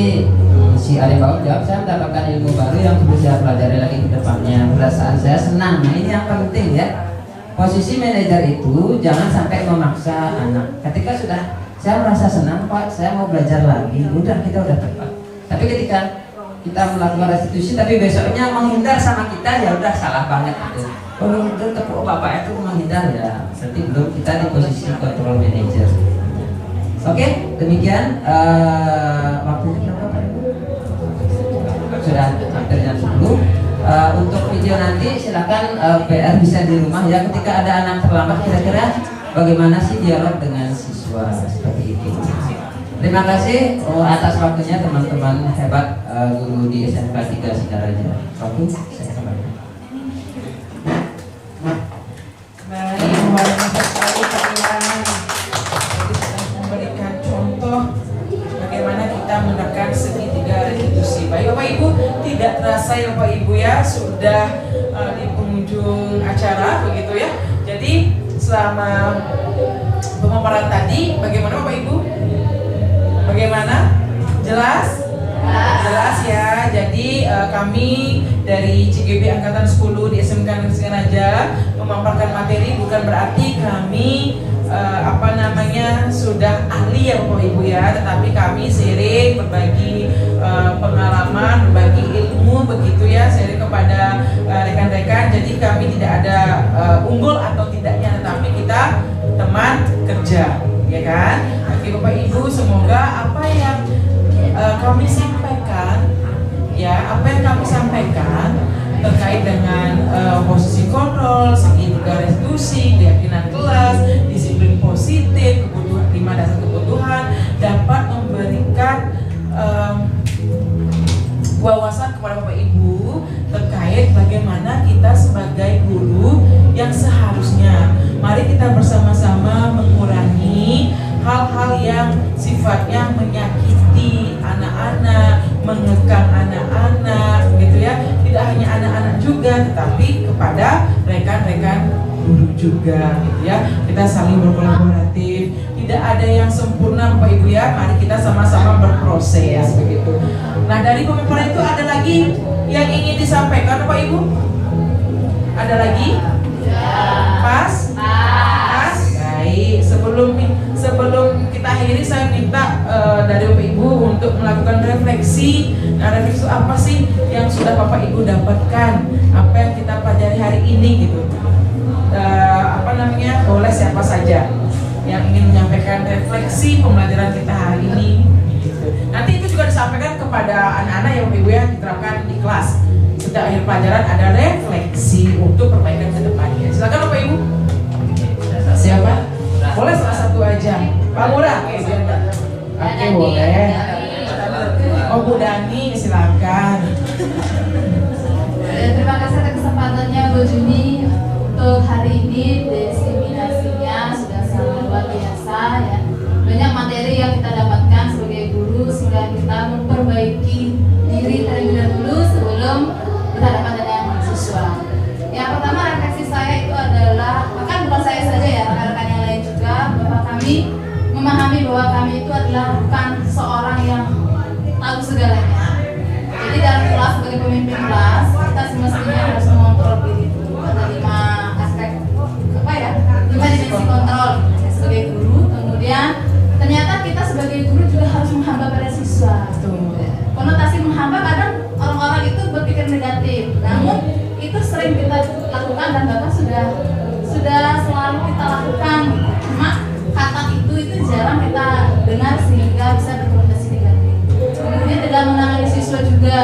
si Ari Baur jawab, saya mendapatkan ilmu baru yang perlu saya pelajari lagi ke depannya. Perasaan saya senang. Nah ini yang penting ya. Posisi manajer itu jangan sampai memaksa anak. Ketika sudah saya merasa senang Pak, saya mau belajar lagi. Udah kita udah tepat. Tapi ketika kita melakukan restitusi tapi besoknya menghindar sama kita, ya udah salah banget itu. Oh itu tepuk bapak itu menghindar ya. Berarti belum kita di posisi control manager. Oke, demikian waktunya berapa Pak? Sudah hampir jam 10. Untuk video nanti silakan PR bisa di rumah ya. Ketika ada anak terlambat kira-kira bagaimana sih dialog dengan siswa seperti itu. Terima kasih atas waktunya teman-teman hebat guru di SMK 3 Singaraja. Waktu saya kembali. Baik, luar biasa sekali Pak Iwan. Jadi sudah memberikan contoh bagaimana kita menekan segitiga restitusi. Baik Bapak Ibu, tidak terasa ya Bapak Ibu ya sudah di penghujung acara begitu ya. Jadi selama pemaparan tadi bagaimana Bapak Ibu? Bagaimana? Jelas? Jelas ya. Jadi kami dari CGB Angkatan 10 di SMK Negeri Singaraja memaparkan materi bukan berarti kami sudah ahli ya Bapak Ibu ya, tetapi kami sharing berbagi pengalaman, berbagi ilmu begitu ya, sharing kepada rekan-rekan. Jadi kami tidak ada unggul atau tidaknya, tetapi kita teman kerja, ya kan? Oke Bapak Ibu, semoga apa yang kami sampaikan ya, apa yang kami sampaikan terkait dengan posisi kontrol, segitiga restitusi, keyakinan kelas, disiplin positif, kebutuhan 5 dasar kebutuhan dapat memberikan wawasan kepada Bapak Ibu terkait bagaimana kita sebagai guru yang seharusnya. Mari kita bersama-sama mengurangi hal-hal yang sifatnya menyakiti anak-anak, mengekang anak-anak gitu ya. Tidak hanya anak-anak juga saja, tetapi kepada rekan-rekan guru juga gitu ya. Kita saling berkolaboratif, tidak ada yang sempurna Bapak Ibu ya. Mari kita sama-sama berproses begitu. Nah, dari pemaparan itu ada lagi yang ingin disampaikan Bapak Ibu? Ada lagi? Pas? Baik, sebelum kita akhiri saya minta dari Bapak Ibu untuk melakukan refleksi. Nah, refleksi apa sih yang sudah Bapak Ibu dapatkan? Apa yang kita pelajari hari ini gitu? Boleh siapa saja yang ingin menyampaikan refleksi pembelajaran kita hari ini gitu. Nanti itu juga disampaikan kepada anak-anak yang Bapak Ibu ya, diterapkan di kelas. Setiap akhir pelajaran ada refleksi untuk perbaikan ke depannya. Silakan Bapak Ibu. Siapa? Boleh salah satu aja. Pak Murah. Oke, boleh. Oh, Bu Dani, silakan. Terima kasih atas kesempatannya Bu Juni. Untuk hari ini diseminasinya sudah sangat luar biasa ya. Banyak materi yang kita dapatkan sebagai guru sehingga kita memperbaiki diri terlebih dahulu sebelum berhadapan dengan siswa. Yang pertama, refleksi saya itu adalah, bahkan bukan saya saja ya, rekan-rekan yang lain juga, bahwa kami memahami bahwa kami itu adalah bukan seorang yang tahu segalanya. Jadi dalam kelas sebagai pemimpin kelas, kita semestinya harus mengontrol diri dulu. Ada 5 aspek, 5 dimensi kontrol sebagai guru. Kemudian ternyata kita sebagai guru juga harus menghamba pada siswa. Konotasi menghamba kadang orang-orang itu berpikir negatif, namun itu sering kita lakukan dan bahkan sudah selalu kita lakukan. Cuma kata itu jarang kita dengar sehingga bisa berkonotasi negatif. Kemudian dalam menangani siswa juga,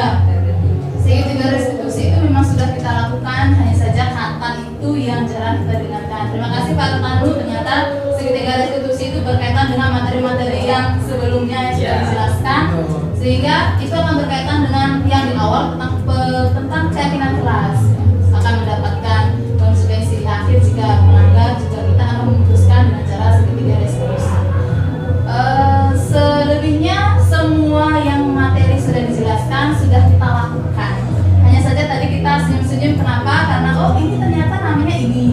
segitiga restitusi itu memang sudah kita lakukan, hanya saja kata itu yang jarang kita dengarkan. Terima kasih Pak Retanu, ternyata segitiga restitusi itu berkaitan dengan materi-materi yang sebelumnya yang sudah dijelaskan, sehingga itu akan berkaitan dengan yang di awal tentang keyakinan kelas, akan mendapatkan konsekuensi di akhir jika melanggar, juga kita akan memutuskan dengan cara segitiga restitusi. Selebihnya semua yang materi sudah dijelaskan sudah kita lakukan. Hanya saja tadi kita senyum-senyum, kenapa? Karena ini ternyata namanya ini.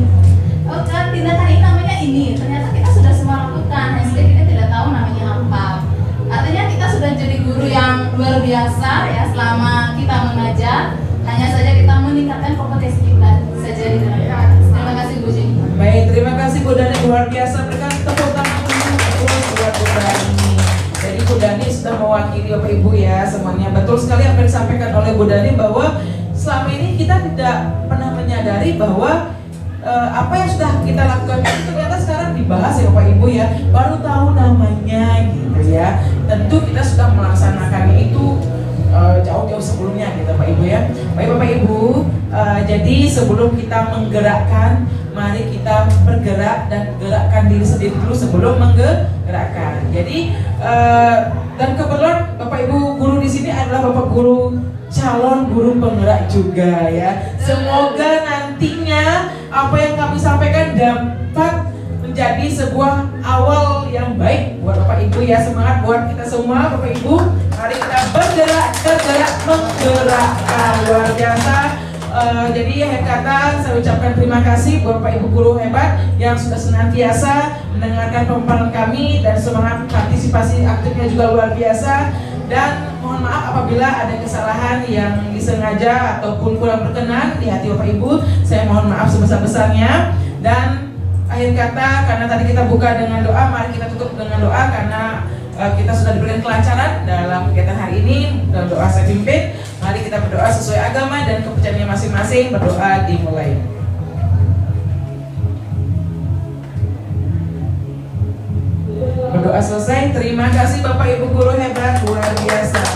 Kan tindakan ini namanya ini. Ternyata kita sudah semua lakukan, hanya saja kita tidak tahu namanya apa. Artinya kita sudah jadi guru yang luar biasa ya selama kita mengajar. Hanya saja kita meningkatkan kompetensi kita saja di dalam kelas. Terima kasih Bu Jini. Baik, terima kasih Bu Dani, luar biasa. Berikan tepuk tangan buat Bu Dani. Jadi Bu Dani sudah mewakili Bapak Ibu ya semuanya. Betul sekali apa yang disampaikan oleh Bu Dani, bahwa selama ini kita tidak pernah menyadari bahwa apa yang sudah kita lakukan itu ternyata sekarang dibahas ya Bapak Ibu ya. Baru tahu namanya gitu ya. Tentu kita sudah melaksanakannya itu jauh-jauh sebelumnya gitu Bapak Ibu ya. Baik Bapak Ibu, jadi sebelum kita menggerakkan, mari kita bergerak dan gerakkan diri sendiri dulu sebelum menggerakkan. Jadi dan kebetulan Bapak Ibu guru di sini adalah Bapak guru calon guru penggerak juga ya. Semoga nantinya apa yang kami sampaikan dapat menjadi sebuah awal yang baik buat Bapak Ibu ya. Semangat buat kita semua Bapak Ibu. Mari kita bergerak, menggerakkan, luar biasa. Jadi akhir kata saya ucapkan terima kasih buat Bapak Ibu guru hebat yang sudah senantiasa mendengarkan pemaparan kami dan semangat partisipasi aktifnya juga luar biasa. Dan mohon maaf apabila ada kesalahan yang disengaja ataupun kurang berkenan di hati Bapak Ibu, saya mohon maaf sebesar-besarnya. Dan akhir kata, karena tadi kita buka dengan doa, mari kita tutup dengan doa karena kita sudah diberikan kelancaran dalam kegiatan hari ini. Dalam doa saya pimpin, mari kita berdoa sesuai agama dan kepercayaannya masing-masing. Berdoa dimulai. Berdoa selesai. Terima kasih Bapak Ibu guru hebat, luar biasa.